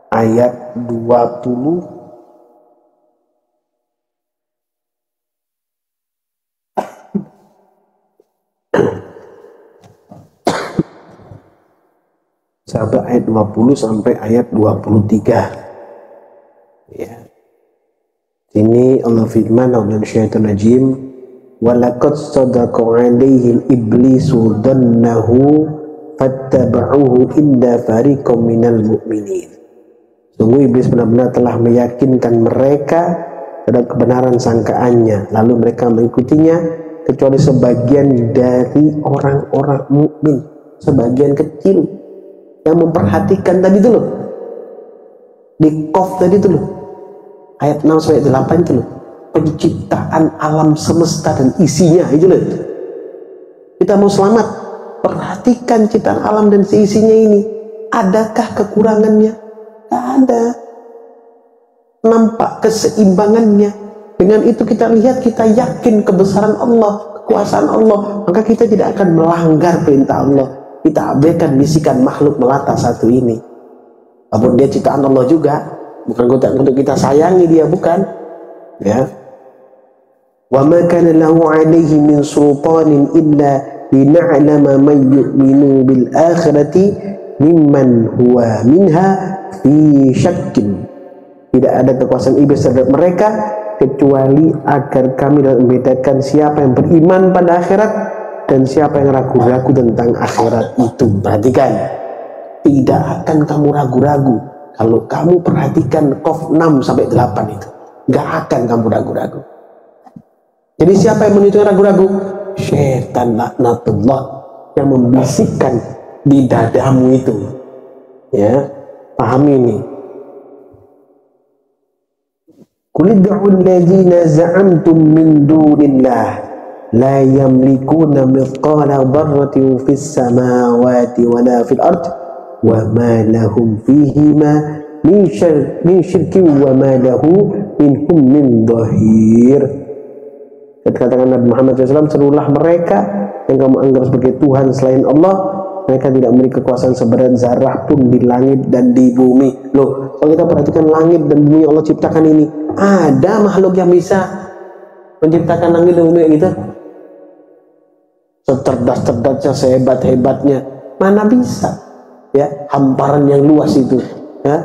ayat 20. Saba ayat 20 sampai ayat 23. Ya. Sini Allah firman, "A'udzu syaitonir rajim, wa laqad sadaqa 'alaihim iblisu dhannahu fattaba'uhu illa fariqam minal mu'minin." Sungguh iblis benar-benar telah meyakinkan mereka terhadap kebenaran sangkaannya, lalu mereka mengikutinya kecuali sebagian dari orang-orang mukmin, sebagian kecil yang memperhatikan tadi itu loh, di Qaf tadi itu loh, ayat 6 sampai 8 itu loh, penciptaan alam semesta dan isinya itu loh. Kita mau selamat, perhatikan ciptaan alam dan isinya ini. Adakah kekurangannya? Tidak ada. Nampak keseimbangannya. Dengan itu kita lihat, kita yakin kebesaran Allah, kekuasaan Allah, maka kita tidak akan melanggar perintah Allah. Kita abaikan bisikan makhluk melata satu ini. Walaupun dia ciptaan Allah juga, bukan untuk kita sayangi dia, bukan. Ya. Wa ma kana lahu 'alaihi min sultanin illa lina'lama man yu'minu bil akhirati mimman huwa minha fi syakkin. Tidak ada kekuasaan iblis terhadap mereka kecuali agar kami dapat membedakan siapa yang beriman pada akhirat dan siapa yang ragu-ragu tentang akhirat itu. Perhatikan, tidak akan kamu ragu-ragu kalau kamu perhatikan Qaf 6 sampai 8 itu. Gak akan kamu ragu-ragu. Jadi siapa yang menunjukkan ragu-ragu? Syaitan laknatullah yang membisikkan di dadamu itu. Ya, pahami ini. Qul ud'u alladzina za'amtum min dunillah la yamlikuna mithqala dharratin fis samawati wala fil ard wa ma lahum fihima min syirkin wa ma lahu minhum min dhahir. Katakan Nabi Muhammad SAW, serulah mereka yang kamu anggap sebagai Tuhan selain Allah, mereka tidak memiliki kekuasaan seberat zarah pun di langit dan di bumi. Loh, kalau kita perhatikan langit dan bumi Allah ciptakan ini, ada makhluk yang bisa menciptakan langit dan bumi gitu? Secerdas-cerdasnya, sehebat-hebatnya, mana bisa? Ya, hamparan yang luas itu. Ya,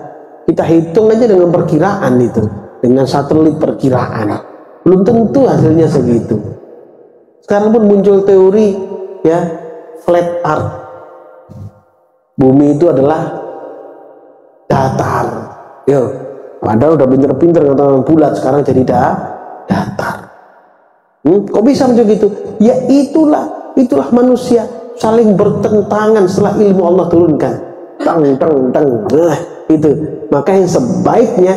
kita hitung aja dengan perkiraan itu, dengan satelit perkiraan, belum tentu hasilnya segitu. Sekarang pun muncul teori, ya, flat earth. Bumi itu adalah datar. Yo, padahal udah pinter-pinter ngatakan bulat, sekarang jadi datar. Kok bisa macam gitu? Ya itulah manusia saling bertentangan setelah ilmu Allah turunkan. Nah, itu. Maka yang sebaiknya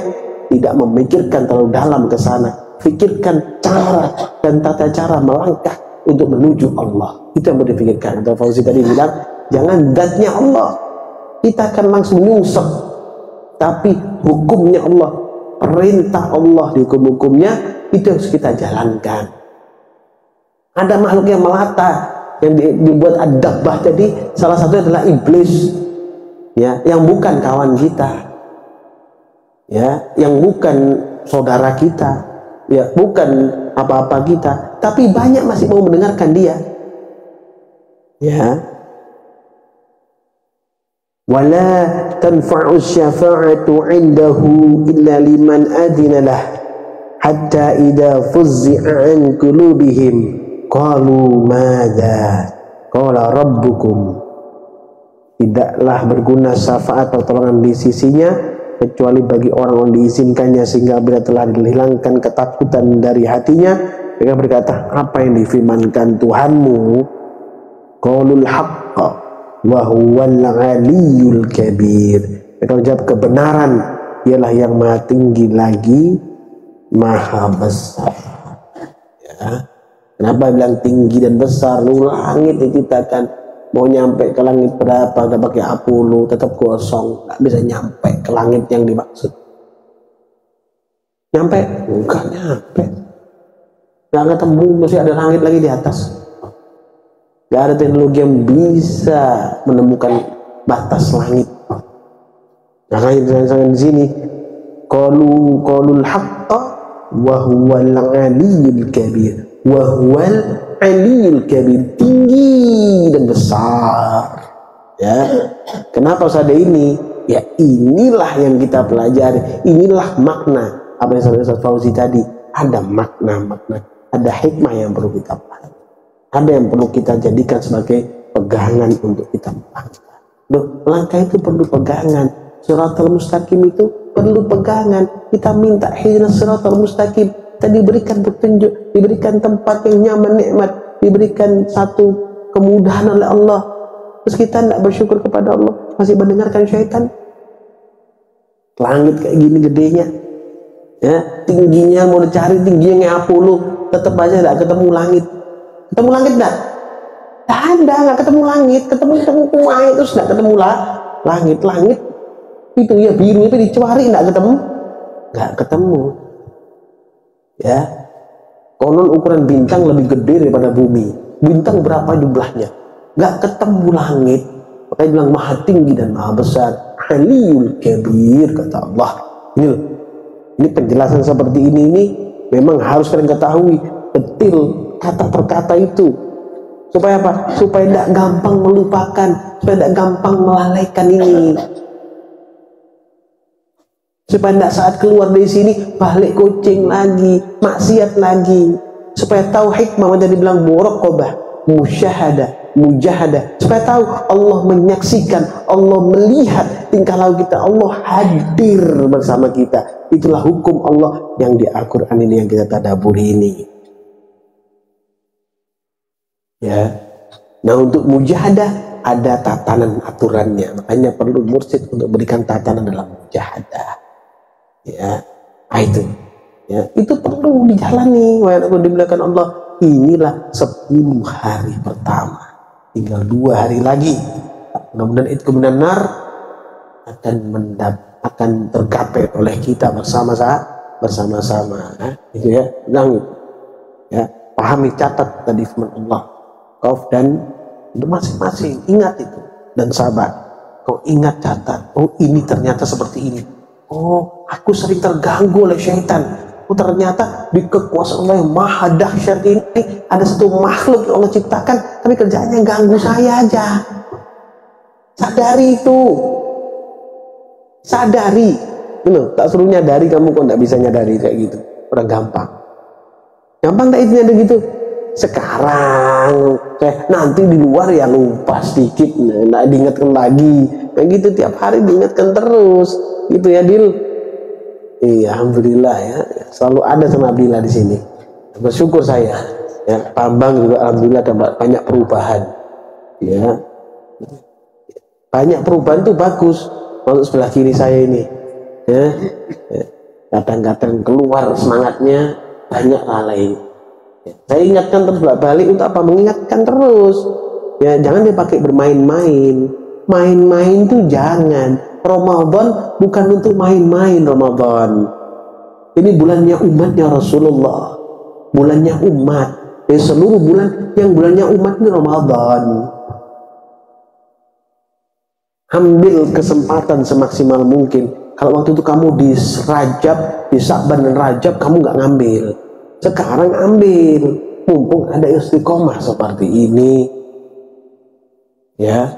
tidak memikirkan terlalu dalam ke sana. Pikirkan cara dan tata cara melangkah untuk menuju Allah. Itu yang mau dipikirkan. Atau Fauzi tadi bilang, jangan zatnya Allah, kita akan langsung nyungsep. Tapi hukumnya Allah, perintah Allah di hukum-hukumnya, itu harus kita jalankan. Ada makhluk yang melata, yang dibuat ad-dabbah tadi, salah satu adalah iblis, ya, yang bukan kawan kita, ya, yang bukan saudara kita, ya, bukan apa-apa kita, tapi banyak masih mau mendengarkan dia, ya. Wala tanfa'u syafa'atu 'indahu illa liman adina lah, hatta idza fuzzi'a an qulubihim qalu madza qala rabbukum. Tidaklah berguna syafaat atau pertolongan di sisinya kecuali bagi orang yang diizinkannya, sehingga bila telah dihilangkan ketakutan dari hatinya, mereka berkata, apa yang difirmankan Tuhanmu? Qaulul haqqa wa huwal 'aliyyul kabir. Mereka menjawab kebenaran, ialah yang maha tinggi lagi maha besar. Ya. Kenapa bilang tinggi dan besar? Lu langit diciptakan, mau nyampe ke langit berapa, gak pakai Apollo, tetap kosong, gak bisa nyampe ke langit yang dimaksud. Nyampe? Enggak nyampe. Gak ketemu, masih ada langit lagi di atas. Gak ada teknologi yang bisa menemukan batas langit. Nah, sangat di sini. Qaulul haqqa wa huwal 'aliyyul kabir. Wa huwal 'aliyyul kabir, tinggi dan besar. Ya. Kenapa ada ini? Ya, inilah yang kita pelajari. Inilah makna apa yang Ustaz Fauzi tadi. Ada makna-makna, ada hikmah yang perlu kita pelajari. Ada yang perlu kita jadikan sebagai pegangan untuk kita melangkah. Langkah itu perlu pegangan. Shiratal mustaqim itu perlu pegangan. Kita minta ihdinas shiratal mustaqim. Kita diberikan petunjuk, diberikan tempat yang nyaman, nikmat, diberikan satu kemudahan oleh Allah. Terus kita tidak bersyukur kepada Allah, masih mendengarkan syaitan. Langit kayak gini gedenya, ya, tingginya mau dicari tingginya kayak Apollo, tetap aja tidak ketemu langit. Ketemu langit enggak? Tak ada, nggak ketemu langit, ketemu langit terus nggak ketemu langit itu ya biru itu dicari nggak ketemu. Ya, konon ukuran bintang lebih gede daripada bumi. Bintang berapa jumlahnya? Nggak ketemu langit. Makanya bilang maha tinggi dan maha besar. Aliyul kabir, kata Allah. Ini penjelasan seperti ini memang harus kalian ketahui betul kata per kata itu. Supaya apa? Supaya tidak gampang melupakan, supaya tidak gampang melalaikan ini. Supaya tidak saat keluar dari sini balik kucing lagi, maksiat lagi. Supaya tahu hikmah menjadi bilang muraqabah, mujahadah. Supaya tahu Allah menyaksikan, Allah melihat tingkah laku kita, Allah hadir bersama kita. Itulah hukum Allah yang di Al-Quran ini yang kita tadaburi ini. Ya. Nah, untuk mujahadah ada tatanan aturannya. Makanya perlu mursyid untuk berikan tatanan dalam mujahadah. Ya, itu. Ya, itu perlu dijalani. Wahai aku dimuliakan Allah, inilah 10 hari pertama. Tinggal 2 hari lagi. Mudah-mudahan itu benar-benar akan tergapai oleh kita bersama-sama. Itu ya, ulang. Ya, pahami, catat tadi firman Allah. Kau dan itu masing-masing ingat itu dan sabar. Kau ingat, catat. Oh, ini ternyata seperti ini. Oh, aku sering terganggu oleh syaitan. Oh, ternyata di kekuasaan Allah yang maha dahsyat ini ada satu makhluk yang Allah ciptakan, tapi kerjanya ganggu saya aja. Sadari itu. Sadari. Tak suruh nyadari, kamu kok tidak bisa nyadari kayak gitu. Udah gampang. Gampang tak itu nyadari gitu? Sekarang, nanti di luar ya lupa sedikit, nggak diingatkan lagi. Kayak gitu tiap hari diingatkan terus. Gitu ya, Dil. Iya, alhamdulillah ya. Selalu ada sama Abdillah di sini. Bersyukur saya. Ya, Pambang juga alhamdulillah ada banyak perubahan. Ya, banyak perubahan tuh bagus. Masuk sebelah kiri saya ini, ya, kadang-kadang keluar semangatnya, banyak lalai. Ya, saya ingatkan terus balik untuk apa? Mengingatkan terus. Ya, jangan dipakai bermain-main. Main-main tuh jangan. Ramadan bukan untuk main-main. Ramadan ini bulannya umatnya Rasulullah, bulannya umat. Dari seluruh bulan, yang bulannya umat ini Ramadan. Ambil kesempatan semaksimal mungkin. Kalau waktu itu kamu di Rajab, di Sa'ban dan Rajab kamu nggak ngambil, sekarang ambil. Mumpung ada istiqomah seperti ini, ya.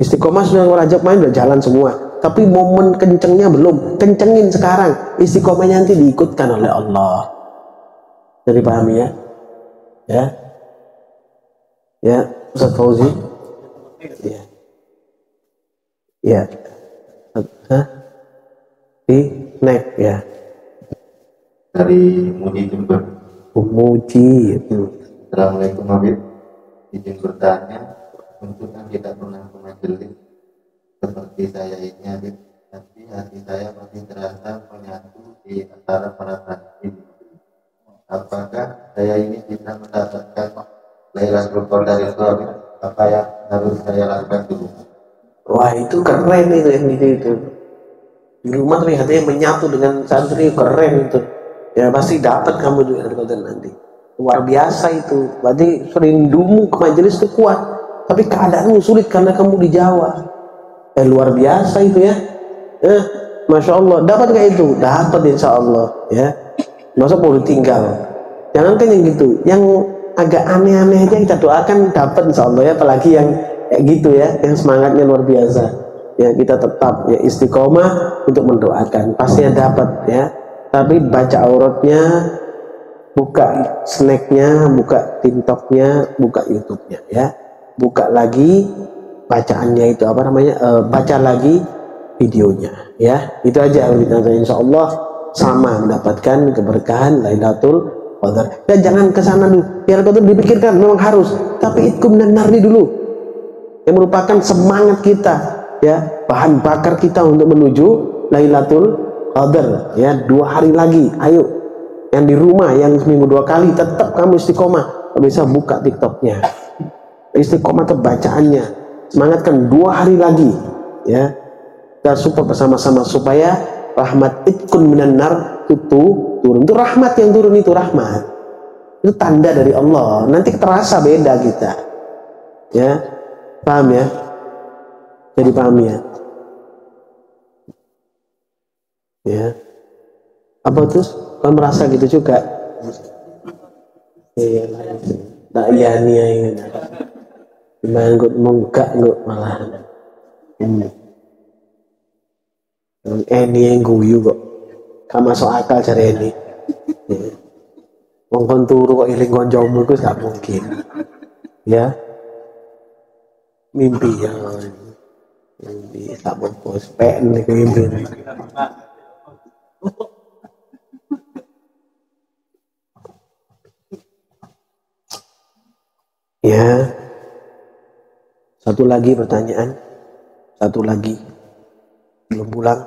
Istiqomah sudah Rajab main udah jalan semua, tapi momen kencengnya belum. Kencengin sekarang, istiqomahnya nanti diikutkan oleh Allah. Jadi pahami ya, ya, ya, Ustaz Fauzi, ya. Ya, di nek ya. Dari Muji Jember. Muji. Assalamualaikum Habib. Izin bertanya, untuk yang tidak pernah ke majelis seperti saya ini Habib, tapi hati saya masih terasa menyatu di antara para santri. Apakah saya ini bisa mendapatkan Lailatul Qadar itu Habib? Apa yang harus saya lakukan dulu? Wah, itu keren itu yang itu. Di rumah terlihatnya menyatu dengan santri, keren itu. Ya pasti dapat kamu juga nanti. Luar biasa itu. Berarti rindumu ke majelis itu kuat. Tapi keadaanmu sulit karena kamu di Jawa. Luar biasa itu ya. Masya Allah. Dapat nggak itu? Dapat insya Allah. Ya. Masa perlu tinggal. Jangan kan yang gitu. Yang agak aneh-aneh aja kita doakan dapat insya Allah ya. Apalagi yang kayak gitu ya, yang semangatnya luar biasa. Ya kita tetap ya istiqomah untuk mendoakan, pastinya dapat ya. Tapi baca auratnya, buka snacknya, buka TikToknya, buka YouTube-nya ya. Buka lagi bacaannya itu apa namanya? Baca lagi videonya ya. Itu aja yang kita insya Allah sama mendapatkan keberkahan Lailatul Qadar. Dan jangan ke sana dulu. Biar betul dipikirkan memang harus, tapi itkum dan narni dulu. Yang merupakan semangat kita ya, bahan bakar kita untuk menuju Lailatul Qadar ya. 2 hari lagi, ayo. Yang di rumah, yang seminggu 2 kali, tetap kamu istiqomah. Bisa buka TikToknya, istiqomah terbacaannya, semangatkan 2 hari lagi ya. Kita support bersama-sama supaya rahmat itkun minan nar itu turun. Itu rahmat yang turun, itu rahmat, itu tanda dari Allah. Nanti terasa beda kita ya. Paham ya? Jadi paham ya? Ya. Apa terus? Kau merasa gitu juga? Iya lah. Tak iya nih ini. Gimana gue menggak gue malah. Ini yang guyu kok. Kamu masuk akal cari ini. Wong turu kok iling koncomu itu gak mungkin. Ya. Mimpi ya, mimpi tak bos pen nih mimpi. Ya, satu lagi pertanyaan, satu lagi belum pulang,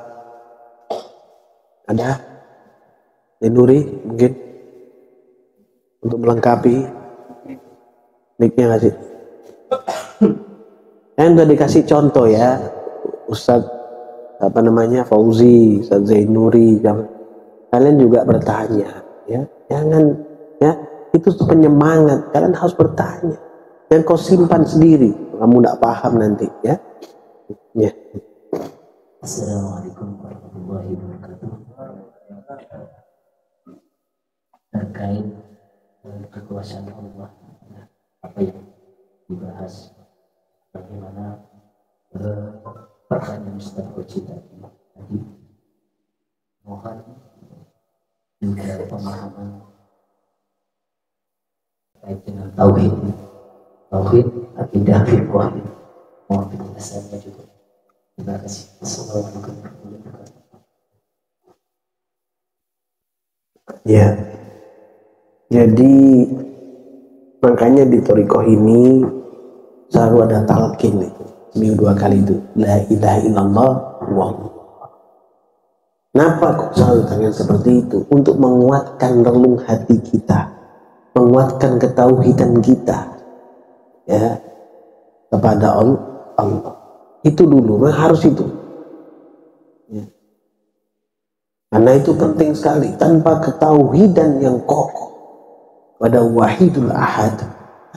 ada Nuri mungkin untuk melengkapi mic-nya nggak sih? Kan udah dikasih contoh ya, Ustadz apa namanya Fauzi, Ustadz Zainuri, kalian juga bertanya ya, jangan ya, itu penyemangat, kalian harus bertanya, dan kau simpan sendiri, kamu tidak paham nanti ya. Ya. Assalamualaikum warahmatullahi wabarakatuh. Terkait kekuasaan Allah, apa yang dibahas, bagaimana pertanyaan Ustaz Koji tadi, mohon juga pemahaman terkait dengan tauhid akidah fiqh, mohon penjelasannya juga. Terima kasih. Assalamualaikum warahmatullahi wabarakatuh. Ya, jadi makanya di Thariqah ini selalu ada talqin nih, seminggu 2 kali itu, la ilaha illallah wallah. Kenapa kok selalu tangan seperti itu? Untuk menguatkan relung hati kita, menguatkan ketauhidan kita, ya, kepada Allah. Itu dulu, harus itu. Ya. Karena itu penting sekali. Tanpa ketauhidan yang kokoh pada wahidul ahad,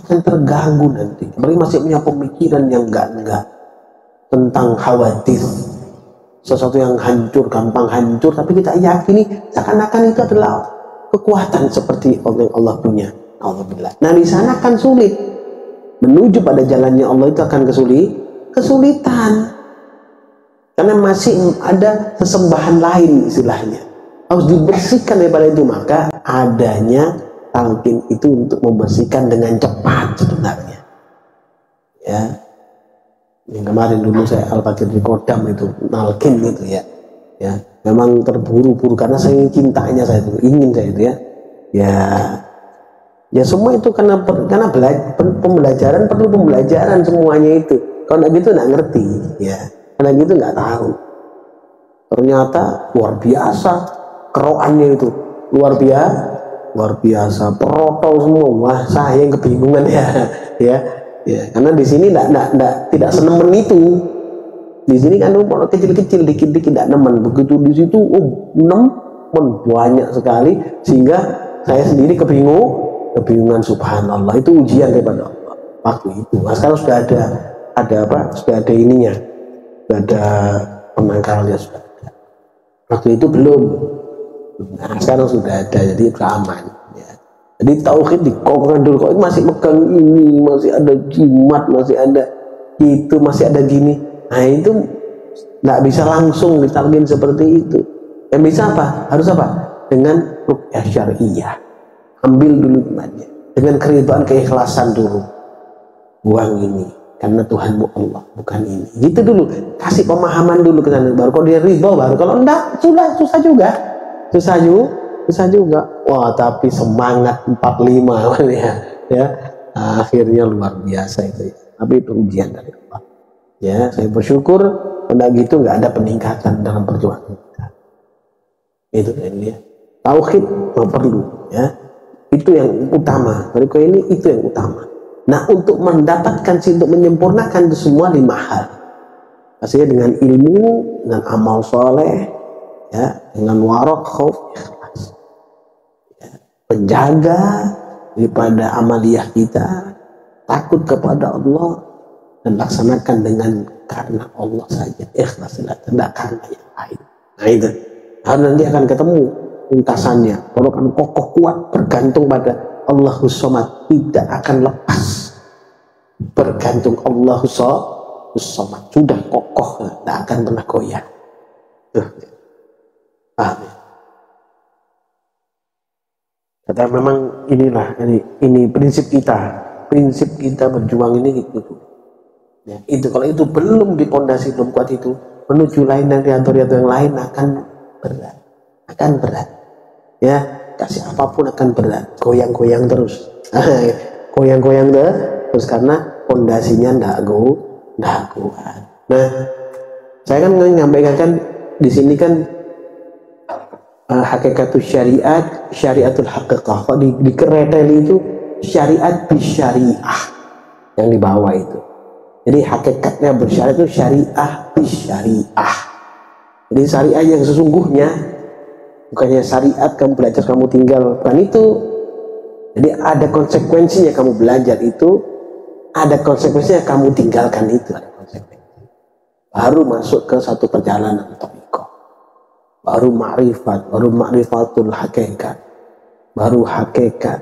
akan terganggu nanti. Apalagi masih punya pemikiran yang enggak tentang khawatir, sesuatu yang hancur, gampang hancur, tapi kita yakini seakan-akan itu adalah kekuatan seperti yang Allah punya. Alhamdulillah. Nah di sana kan sulit menuju pada jalannya Allah, itu akan kesulitan karena masih ada sesembahan lain, istilahnya harus dibersihkan daripada itu. Maka adanya talqin itu untuk membersihkan dengan cepat sebenarnya, ya. Yang kemarin dulu saya Al-Fakir di Kodam itu talqin gitu, ya. Memang terburu-buru karena saya cintanya, saya itu ingin saya itu, ya semua itu karena pembelajaran, perlu pembelajaran semuanya itu. Kalau nggak gitu nggak ngerti, ya. Karena gitu nggak tahu. Ternyata luar biasa keroannya itu, luar biasa, protol semua. Wah, saya yang kebingungan ya. Karena di sini tidak senemen itu. Di sini kan kecil-kecil, dikit-dikit tidak nemen. Begitu di situ, nemen banyak sekali, sehingga saya sendiri kebingungan. Subhanallah, itu ujian daripada Allah waktu itu. Nah, sekarang sudah ada ininya, sudah ada penangkalnya, sudah ada. Waktu itu belum. Nah, sekarang sudah ada, jadi sudah aman, ya. Jadi tauhid dikokohkan dulu. Kok masih megang ini, masih ada jimat, masih ada itu, masih ada gini. Nah itu nggak bisa langsung ditalqin seperti itu. Yang bisa apa? Harus apa? Dengan ruqyah syariah. Ambil dulu imannya, dengan keridhaan, keikhlasan dulu. Buang ini karena Tuhanmu Allah, bukan ini. Gitu dulu. Kasih pemahaman dulu ke sana. Baru kalau dia ridho, baru. Kalau enggak, susah juga. Susah juga. Wah, tapi semangat 45 ya. Akhirnya luar biasa itu. Tapi itu ujian dari Allah. Ya, saya bersyukur pada gitu nggak ada peningkatan dalam perjuangan kita. Itu dia. Tauhid perlu, ya. Itu yang utama. Mereka ini itu yang utama. Nah, untuk mendapatkan untuk menyempurnakan itu semua 5 hal. Pastinya dengan ilmu, dengan amal soleh, ya, dengan warok, khauf, ikhlas. Ya, penjaga daripada amaliyah kita, takut kepada Allah, dan laksanakan dengan karena Allah saja, ikhlas, tidak karena yang lain. Nah itu harus nanti akan ketemu tuntasannya. Kalau kan kokoh kuat bergantung pada Allahus Somad, tidak akan lepas bergantung Allahus Somad, sudah kokoh, tidak akan pernah goyah. Paham ya? Kata memang inilah ini prinsip kita berjuang ini gitu. Ya, itu kalau itu belum dipondasi, belum kuat, itu menuju lain dan riato-riato yang lain akan berat, ya. Kasih apapun akan berat, goyang-goyang terus terus karena pondasinya ndak kuat. Nah, saya kan menyampaikan di sini kan hakikatus syariatul haqiqah. Kok di kereteli itu syariat bisyariah yang di bawah itu. Jadi hakikatnya bersyariat itu syariah bisyariah. Jadi syariah yang sesungguhnya, bukannya syariat kamu belajar kamu tinggal, bukan itu. Jadi ada konsekuensinya kamu belajar itu, ada konsekuensinya kamu tinggalkan itu, ada konsekuensi. Baru masuk ke satu perjalanan thariqah. Baru ma'rifat, baru ma'rifatul hakikat. Baru hakikat.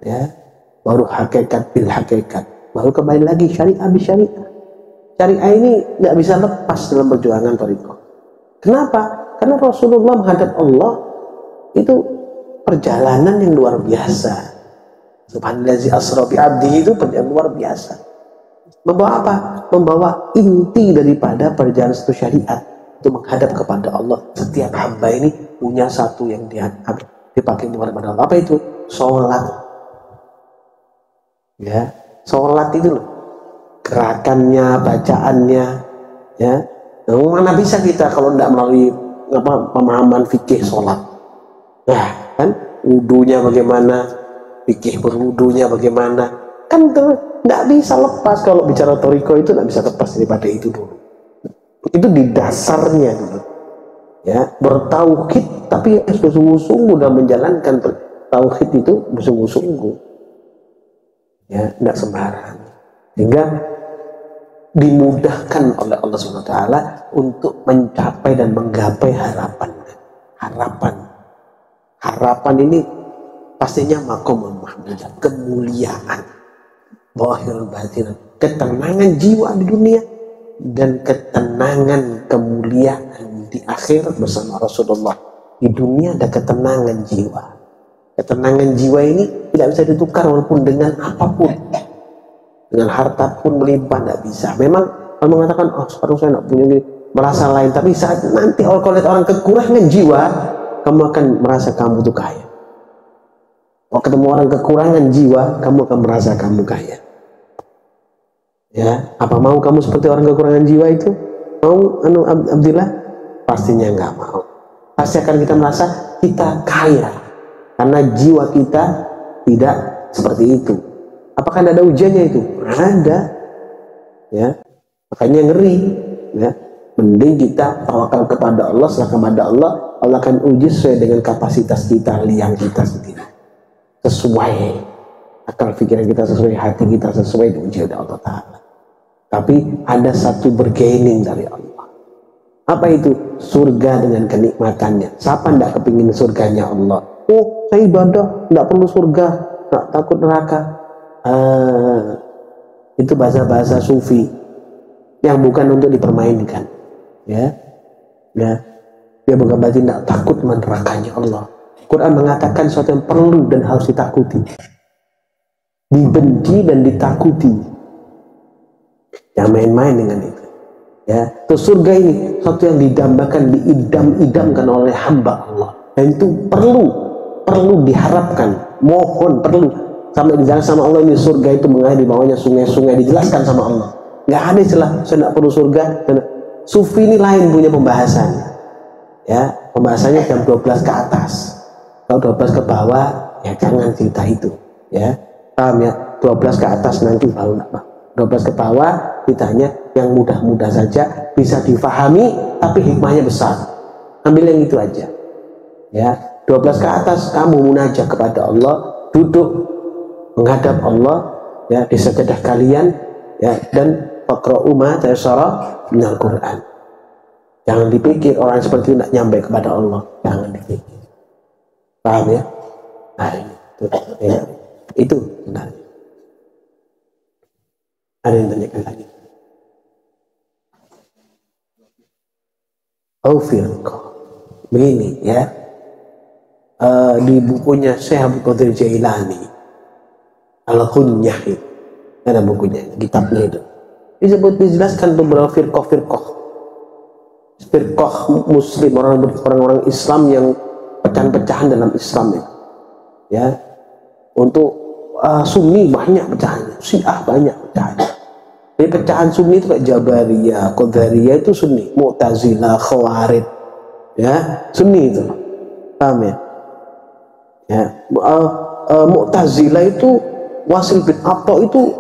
Ya. Baru hakikat bil hakikat. Baru kembali lagi syariah bisyariah. Syariah ini nggak bisa lepas dalam perjuangan thariqah. Kenapa? Karena Rasulullah menghadap Allah itu perjalanan yang luar biasa. Subhanallazi asra bi 'abdihi itu perjalanan luar biasa. Membawa apa? Membawa inti daripada perjalanan satu syariat untuk menghadap kepada Allah. Setiap hamba ini punya satu yang dipakai kepada Allah. Apa itu? Sholat. Ya. Sholat itu loh. gerakannya, bacaannya, ya. Nah, mana bisa kita kalau tidak melalui pemahaman fikih sholat? Nah, kan wudunya bagaimana, fikih berwudunya bagaimana, kan tidak bisa lepas. Kalau bicara toriko itu tidak bisa lepas daripada itu dulu. Itu di dasarnya dulu, ya, bertauhid tapi bersungguh-sungguh dan menjalankan tauhid itu bersungguh-sungguh, ya, tidak sembarang, sehingga dimudahkan oleh Allah SWT untuk mencapai dan menggapai harapan ini pastinya makom mahmudah, kemuliaan zahir batin, ketenangan jiwa di dunia dan ketenangan kemuliaan di akhirat bersama Rasulullah. Di dunia ada ketenangan jiwa. Ketenangan jiwa ini tidak bisa ditukar walaupun dengan apapun. Dengan harta pun melimpah tidak bisa. Memang kalau mengatakan, oh sekarang saya tidak punya ini, merasa lain. Tapi saat nanti kalau lihat orang kekurangan jiwa, kamu akan merasa kamu itu kaya. Kalau ketemu orang kekurangan jiwa, kamu akan merasa kamu kaya. Ya, apa mau kamu seperti orang kekurangan jiwa itu? Mau, Abdillah? Pastinya nggak mau. Pasti akan kita merasa kita kaya karena jiwa kita tidak seperti itu. Apakah ada ujiannya itu? Ada, ya. Makanya ngeri, ya. Mending kita tawakal kepada Allah, serahkan kepada Allah. Allah akan uji sesuai dengan kapasitas kita, liang kita sendiri, sesuai akal pikiran kita, sesuai hati kita, sesuai diuji oleh Allah Ta'ala. Tapi ada satu bergaining dari Allah. Apa itu? Surga dengan kenikmatannya. Siapa tidak kepingin surganya Allah? Oh, saya ibadah, tidak perlu surga, tidak takut neraka. Itu bahasa-bahasa sufi yang bukan untuk dipermainkan. Ya, ya. Dia bukan berarti tidak takut menerakanya Allah. Quran mengatakan sesuatu yang perlu dan harus ditakuti, dibenci dan ditakuti. Yang main-main dengan itu, ya. Terus surga ini sesuatu yang didambakan, diidam-idamkan oleh hamba Allah, dan itu perlu diharapkan, mohon perlu. Sampai dijelaskan sama Allah, ini surga itu mengalir di bawahnya sungai-sungai, dijelaskan sama Allah. Nggak ada istilah saya tidak perlu surga. Sufi ini lain punya pembahasan, ya. Pembahasannya jam 12 ke atas. Kalau 12 ke bawah, ya jangan cerita itu, ya. Paham ya? 12 ke atas nanti baru apa? 12 ke bawah ditanya yang mudah-mudah saja, bisa difahami tapi hikmahnya besar. Ambil yang itu aja, ya. 12 ke atas kamu munajat kepada Allah, duduk menghadap Allah, ya, di sajadah kalian, ya, dan faqra'u ma tayassara minal Qur'an. Jangan dipikir orang seperti itu tidak nyampe kepada Allah, jangan dipikir. Paham ya? Nah, itu benar. Ada yang tanyakan lagi? Oh, firqah. Begini, ya. Di bukunya Syekh Abdul Qadir Jailani, Al-Hunyah, ada bukunya, kitabnya itu. Dijelaskan beberapa firqah Muslim, orang-orang Islam yang pecahan-pecahan dalam Islam itu, ya. Untuk Sunni banyak pecahannya, Syiah banyak pecahannya. Jadi pecahan Sunni itu kayak Jabariyah, Qadariyah itu Sunni, Mu'tazilah, Khawarij, ya, Sunni itu, paham ya? Ya, Mu'tazilah itu Wasil bin Atha itu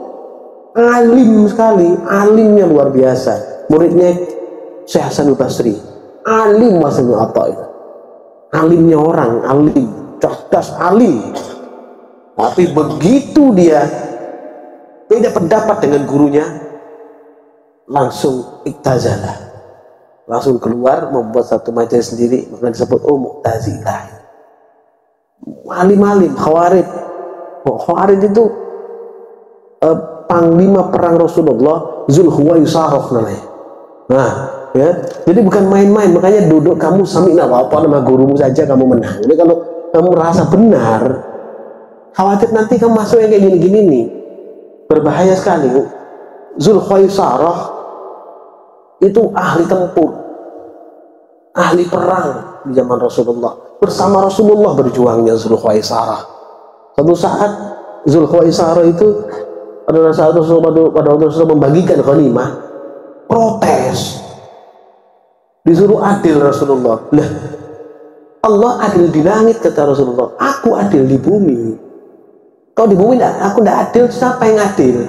alim sekali, alimnya luar biasa. Muridnya Syekh Hasan Basri, alim Wasil bin Atha itu, alimnya orang, alim, cerdas, alim. Tapi begitu dia beda pendapat dengan gurunya, langsung iktazalah, langsung keluar membuat satu majelis sendiri, maka disebut Mu'tazilah. Alim-alim, Khawarij. Khawarij itu panglima perang Rasulullah, Zulhuwaisarah namanya. Nah, ya, jadi bukan main-main. Makanya duduk kamu sami'na wa ata'na sama gurumu saja kamu menang. Jadi kalau kamu rasa benar, khawatir nanti kamu masuk yang kayak gini-gini nih, berbahaya sekali. Zulhuwaisarah itu ahli tempur, ahli perang di zaman Rasulullah. Bersama Rasulullah berjuangnya Zulhuwaisarah. Suatu saat Zulhuwaisarah itu pada saat pada waktu Rasulullah membagikan ghanimah, protes, disuruh adil Rasulullah. Lah, Allah adil di langit kata Rasulullah, aku adil di bumi. Kau di bumi aku tidak adil, siapa yang adil?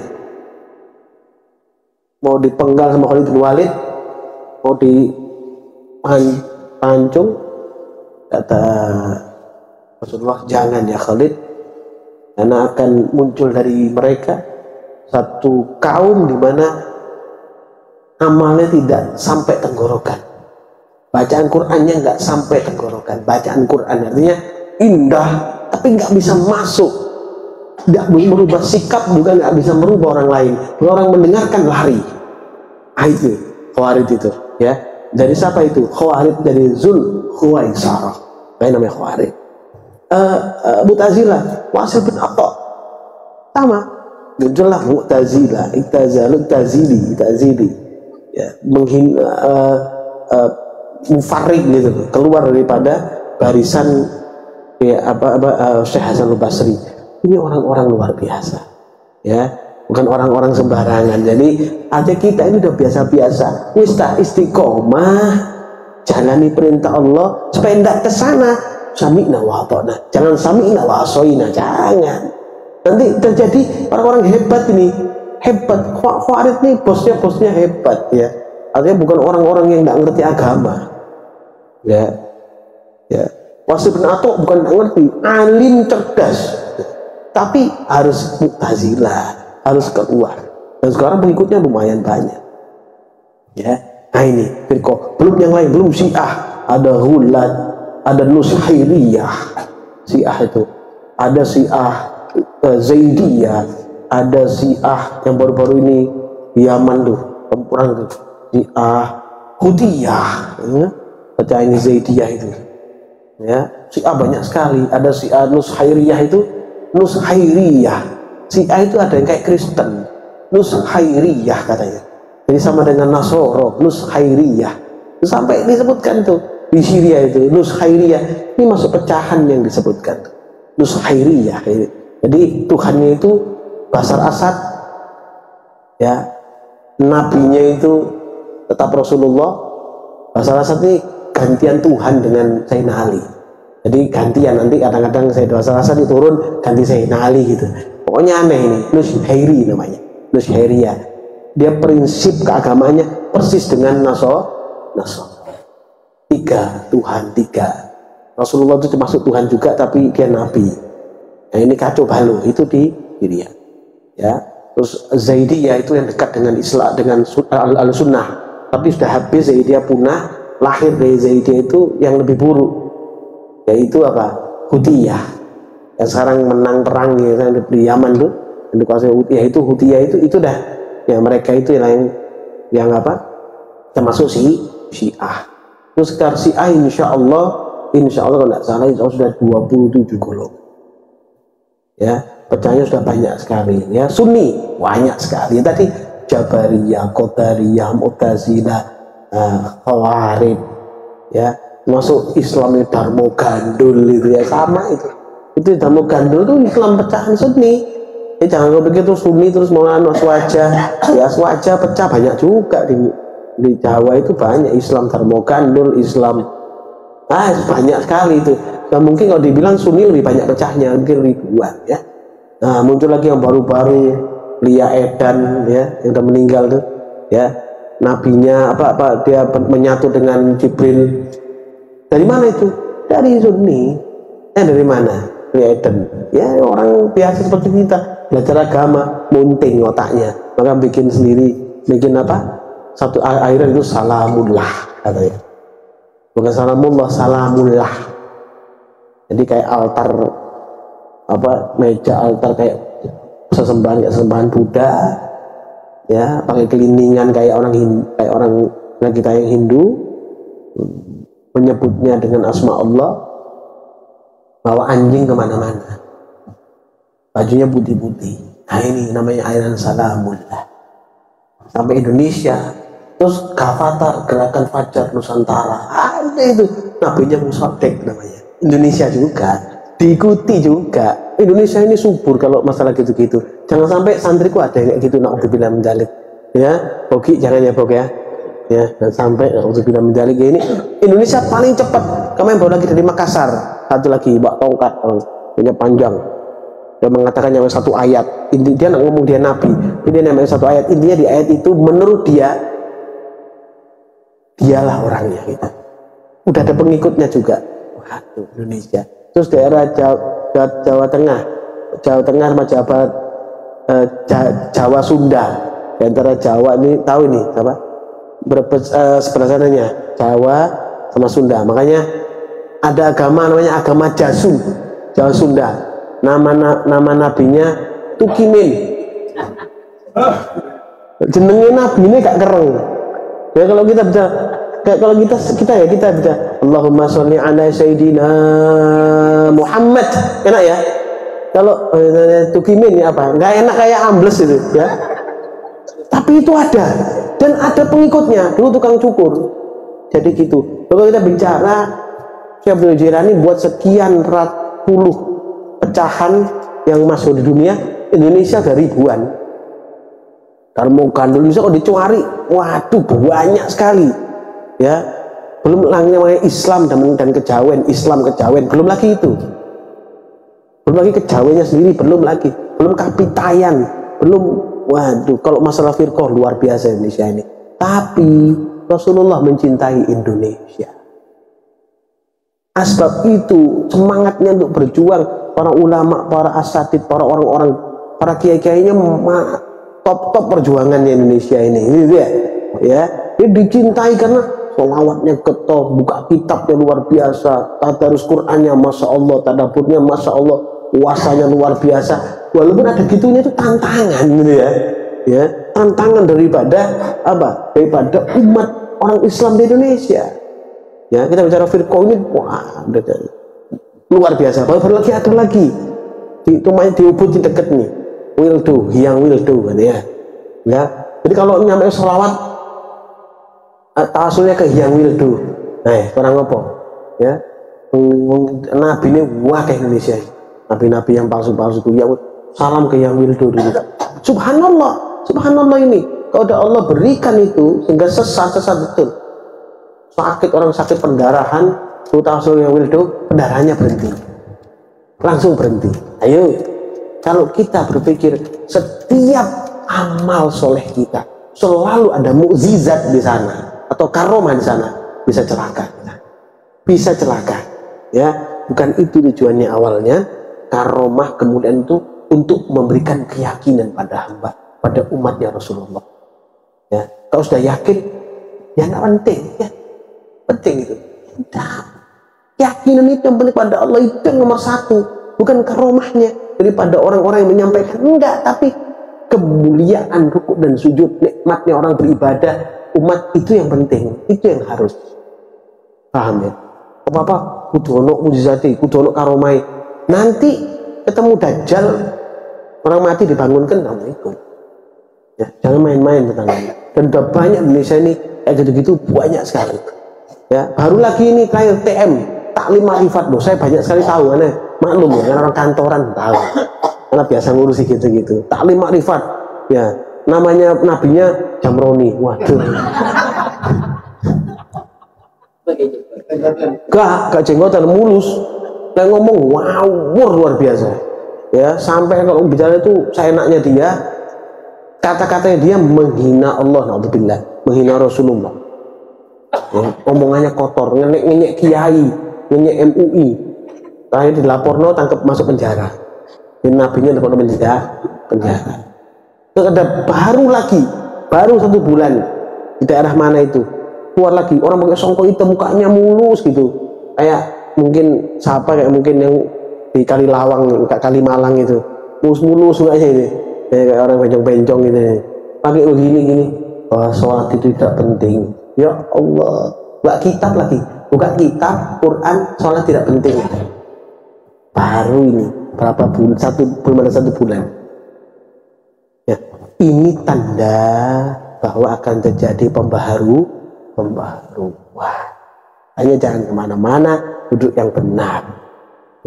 Mau dipenggal sama Khalid bin Walid, mau dipancung, kata Rasulullah, jangan ya Khalid, karena akan muncul dari mereka satu kaum di mana amalnya tidak sampai tenggorokan, bacaan Qur'annya nggak sampai tenggorokan. Bacaan Qur'an artinya indah tapi nggak bisa masuk, nggak merubah sikap, juga nggak bisa merubah orang lain. Orang mendengarkan lari. Itu Khawarij itu, ya. Dari siapa itu? Khawarij dari Zul Khuwaisarah. Kayak namanya Khawarij. Mu'tazilah, Wasil bin Atta, sama. Muncullah Mu'tazilah, Tazili, ya, mufarrik gitu, keluar daripada barisan ya Syekh Hasan Al-Basri. Ini orang-orang luar biasa, ya, bukan orang-orang sembarangan. Jadi artinya kita ini udah biasa-biasa, istiqomah, jalani perintah Allah supaya tidak ke sana sami'na wa ata'na. Jangan sami'na wa asoina, jangan. Nanti terjadi orang-orang hebat ini, hebat. Khawarij nih bosnya hebat, ya. Artinya bukan orang-orang yang tidak ngerti agama, ya. Wasil bin Atta bukan tidak ngerti, alim cerdas, tapi harus Mu'tazilah, harus keluar. Dan sekarang pengikutnya lumayan banyak, ya. Nah ini firqah, belum yang lain, belum Syiah, ada Ghulat, ada Nushairiyah, Syiah itu, ada Syiah Zaidiyah, ada Syiah yang baru-baru ini di Yaman tuh, perang tuh, Syiah Hudiyah, ya. Baca ini Zaidiyah itu, ya. Syiah banyak sekali. Ada Syiah Nushairiyah itu, Nushairiyah. Syiah itu ada yang kayak Kristen, Nushairiyah katanya. Jadi sama dengan Nasoro, Nushairiyah. Sampai disebutkan tuh di Syria itu Nushairiyah. Ini masuk pecahan yang disebutkan Nushairiyah. Jadi Tuhannya itu Bashar Assad, ya. Nabinya itu tetap Rasulullah. Bashar Assad ini gantian Tuhan dengan Sayyidina Ali. Jadi gantian, nanti kadang-kadang Bashar Assad turun ganti Sayyidina Ali gitu. Pokoknya aneh ini, Nushairi namanya, Nushairiyah. Dia prinsip keagamaannya persis dengan Nasr. Tiga Tuhan, tiga. Rasulullah itu termasuk Tuhan juga, tapi dia Nabi. Nah ini kacau balau itu di Syria, ya. Terus Zaidiyah itu yang dekat dengan Islam, dengan Al-Sunnah, tapi sudah habis Zaidiyah punah. Lahir dari Zaidiyah itu yang lebih buruk, yaitu apa? Hudiyah, yang sekarang menang perang ya, di Yaman tuh, yang dikuasai Hudiyah itu. Hudiyah itu dah, ya mereka itu yang apa? Termasuk Syiah. Terus sekarang Syiah insya Allah kalau tidak salah sudah 27 golongan, ya. Pecahnya sudah banyak sekali, ya. Sunni banyak sekali. Tadi Jabariyah, Qadariyah, Mu'tazilah, Khawarij, ya. Masuk Islam Darmo Gandul itu, ya, sama itu. Itu Darmo Gandul itu Islam pecahan Sunni. Ya jangan kau pikir tuh Sunni terus mau swajah. Ya swajah pecah banyak juga di Jawa itu, banyak Islam Darmo Gandul, Islam banyak sekali itu. Dan mungkin kalau dibilang Sunni lebih banyak pecahnya, mungkin ribuan, ya. Nah muncul lagi yang baru-baru, Lia Edan, ya, yang udah meninggal tuh, ya. Nabinya apa dia menyatu dengan Jibril. Dari mana itu? Dari Sunni. Dari mana? Lia Edan. Ya orang biasa seperti kita, belajar agama, munting otaknya, maka bikin sendiri, bikin apa? Satu akhirnya itu salamullah katanya. Bukan salamullah, salamullah. Jadi kayak altar, meja altar kayak sesembahan Buddha, ya, pakai keliningan kayak orang kita yang Hindu, menyebutnya dengan asma Allah, bawa anjing kemana-mana, bajunya putih-putih. Nah ini namanya aliran salamullah. Sampai Indonesia, terus Gavatar, Gerakan Fajar Nusantara, ada itu, nabinya Musaddiq namanya, Indonesia juga. diikuti juga. Indonesia ini subur kalau masalah gitu-gitu. Jangan sampai santriku ada yang kayak gitu, na'udzubillah min dzalik. Ya, Bogi jangan ya Bog ya. Ya, dan sampai na'udzubillah min dzalik ini Indonesia paling cepat. Kemarin baru lagi dari Makassar, satu lagi bawa tongkat, punya panjang. Dia mengatakan yang satu ayat. Dia nak ngomong dia nabi, dia namanya satu ayat. Intinya di ayat itu menurut dia, dialah orangnya gitu. Udah ada pengikutnya juga. Waduh, Indonesia. Terus daerah Jawa Tengah sama Jawa Sunda. Di antara Jawa ini tahu ini apa? Sebelah sananya Jawa sama Sunda. Makanya ada agama namanya agama Jasu, Jawa Sunda. Nama nabinya Tukimin. Jenenge nabi ini gak kereng. Ya kalau kita bisa, kalau kita bisa Allahumma sholli ala sayyidina Muhammad, enak ya. Kalau Tukimin ya apa? Nggak enak kayak ambles itu ya. Tapi itu ada dan ada pengikutnya. Dulu tukang cukur. Jadi gitu. Kalau kita bicara Syekh Abdul Jailani buat sekian puluh pecahan yang masuk di dunia, Indonesia ada ribuan. Karmokan Indonesia kalau dicari, waduh banyak sekali. Ya, belum lagi namanya Islam dan kejawen, Islam kejawen, belum lagi itu. Belum lagi kejawennya sendiri, belum lagi, belum kapitayan, belum. Waduh, kalau masalah firqah luar biasa Indonesia ini. Tapi Rasulullah mencintai Indonesia. Asbab itu semangatnya untuk berjuang, para ulama, para asatid, para orang-orang, para kiai-kiainya top perjuangannya Indonesia ini, gitu ya. Ya, dia dicintai karena sholawatnya getol, buka kitabnya luar biasa, tadarus Qur'annya masya Allah, tadaburnya masya Allah, puasanya luar biasa. Walaupun ada gitunya itu tantangan, gitu ya. Ya, tantangan daripada apa? Daripada umat orang Islam di Indonesia. Ya, kita bicara firqah ini, wah, luar biasa. Baru lagi ada lagi di Ubud di dekat nih, Hiang Wildo kan ya. Ya, jadi kalau nyampe sholawat tawasulnya ke Hiang Wildo. Orang apa? Ya, nabi ini wah ke Indonesia. Nabi-nabi yang palsu-palsu itu, ya salam ke Hiang Wildo dulu. Subhanallah ini. Kalau udah Allah berikan itu sehingga sesat betul. Sakit, orang sakit pendarahan, tawasul Hiang Wildo, pendarahannya berhenti. Langsung berhenti. Ayo, kalau kita berpikir setiap amal soleh kita selalu ada mukjizat di sana atau karomah di sana, bisa celaka. Bisa celaka. Ya, bukan itu tujuannya awalnya. Karomah kemudian itu untuk memberikan keyakinan pada hamba, pada umatnya Rasulullah. Ya, kalau sudah yakin, ya nggak penting. Ya, penting itu. Nah, keyakinan itu yang penting pada Allah itu yang nomor satu, bukan karomahnya daripada orang-orang yang menyampaikan, enggak, tapi kemuliaan rukuk dan sujud, nikmatnya orang beribadah, umat itu yang penting, itu yang harus paham ya. Apa kudu ono mujizati, kudu ono karomai. Nanti ketemu Dajjal, orang mati dibangunkan, assalamualaikum. Ya, jangan main-main tentang ini. Dan udah banyak Indonesia ini kayak gitu-gitu, banyak sekali. Ya, baru lagi ini kayak TM taklim ma'rifat loh, saya banyak sekali tahu, aneh. Maklum ya, orang kantoran tahu, karena biasa ngurusi gitu-gitu. Taklim ma'rifat, ya, namanya nabinya Jamroni, waduh. Gak jenggotan, mulus. Dia ngomong, wow, luar biasa. Ya, sampai kalau bicara itu seenaknya dia, kata-katanya dia menghina Allah, na'udzubillah, menghina Rasulullah. Ya, omongannya kotor, ngenyek kiai, ngenyek MUI. Terakhir dilaporno, tangkap masuk penjara. Dan nabinya dapat penjara. Terus ada baru 1 bulan di daerah mana itu, keluar lagi orang pakai songkok hitam, mukanya mulus gitu, kayak mungkin mungkin yang di Kalimalang itu, mulus mukanya ini, kayak orang bencong-bencong gitu, pakai begini. Bahwa sholat itu tidak penting. Ya Allah, buka kitab Quran, sholat tidak penting. Baru ini berapa bulan, 1 bulan. Ya, ini tanda bahwa akan terjadi pembaharu. Wah, hanya jangan kemana-mana, duduk yang benar.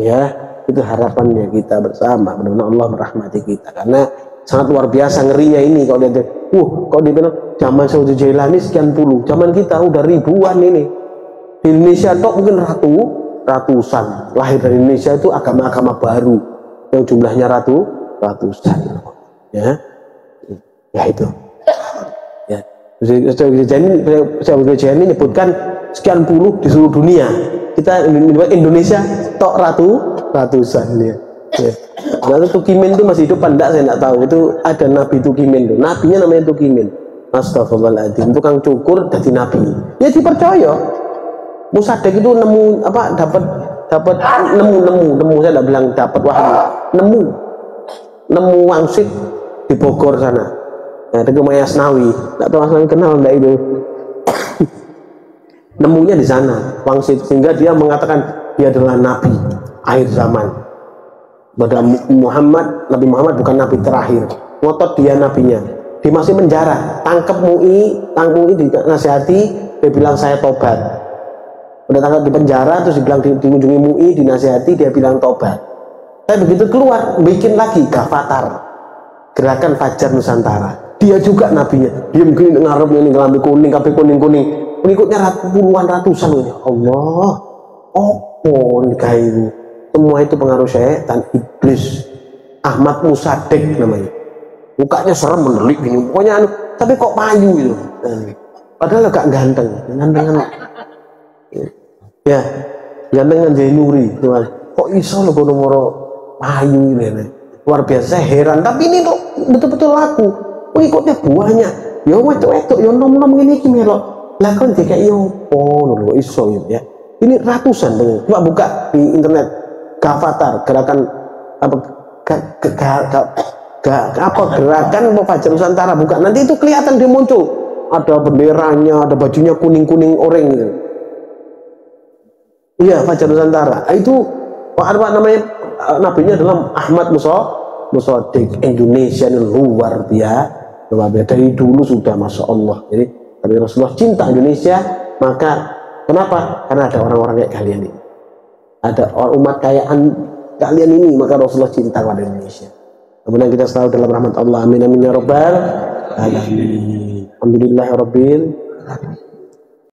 Ya, Itu harapannya kita bersama, mudah-mudahan Allah merahmati kita, karena sangat luar biasa ngerinya ini kalau dia kalau dibilang zaman Saudi Jailani sekian puluh, zaman kita udah ribuan ini. Di Indonesia tok mungkin ratusan lahir dari Indonesia itu agama-agama baru yang jumlahnya ratusan ya itu ya. Saya ini nyebutkan sekian puluh di seluruh dunia, kita Indonesia tok ratusan ya. Lalu Tukimin itu masih hidup enggak, saya enggak tahu. Itu ada Nabi Tukimin tuh, nabinya namanya Tukimin. Astagfirullahaladzim, tukang cukur jadi nabi. Ya dipercaya. Musaddiq itu nemu apa, dapat nemu, saya enggak bilang dapat wahyu. Nemu wangsit di Bogor sana. Nah, itu Maya Asnawi. Enggak tahu Asnawi kenal enggak itu. Nemunya di sana, wangsit, sehingga dia mengatakan dia adalah nabi akhir zaman. Pada Nabi Muhammad bukan nabi terakhir, ngotot dia nabinya. Dia masih penjara, tangkap MUI dinasihati, dia bilang saya tobat. Udah tangkap di penjara, terus dibilang dikunjungi MUI, dinasihati, dia bilang tobat. Tapi begitu keluar, bikin lagi Gavatar, Gerakan Fajar Nusantara. Dia juga nabinya, dia mungkin ngarepnya ini ngelambi kuning, kape kuning, pengikutnya puluhan ratusan. Ya Allah, nikah ini. Semua itu pengaruh syaitan, iblis. Ahmad Musaddiq namanya, mukanya serem, menelik gini, pokoknya tapi kok payu itu, padahal agak ganteng ya, gantengan Zainuri, kok iso lo nomor payu ini, luar biasa, heran. Tapi ini tuh betul-betul laku, pengikutnya banyak, ya wedok ya nom ini melok, lah kan jika lo iso ya, ini ratusan tuh, coba buka di internet. Gavatar, gerakan gerakan Fajar Nusantara, bukan, nanti itu kelihatan dia muncul, ada benderanya, ada bajunya kuning oranye gitu. Iya, Fajar Nusantara itu apa namanya, nabinya adalah Ahmad Musaddiq. Indonesia ini luar biasa, dari dulu sudah, masya Allah. Jadi tapi Rasulullah cinta Indonesia, maka kenapa? Karena ada orang-orang kayak kalian ini, ada umat kalian ini, maka Rasulullah cinta pada Indonesia. Kemudian kita selalu dalam rahmat Allah. Amin amin ya rabbal alamin. Alhamdulillah rabbil alamin.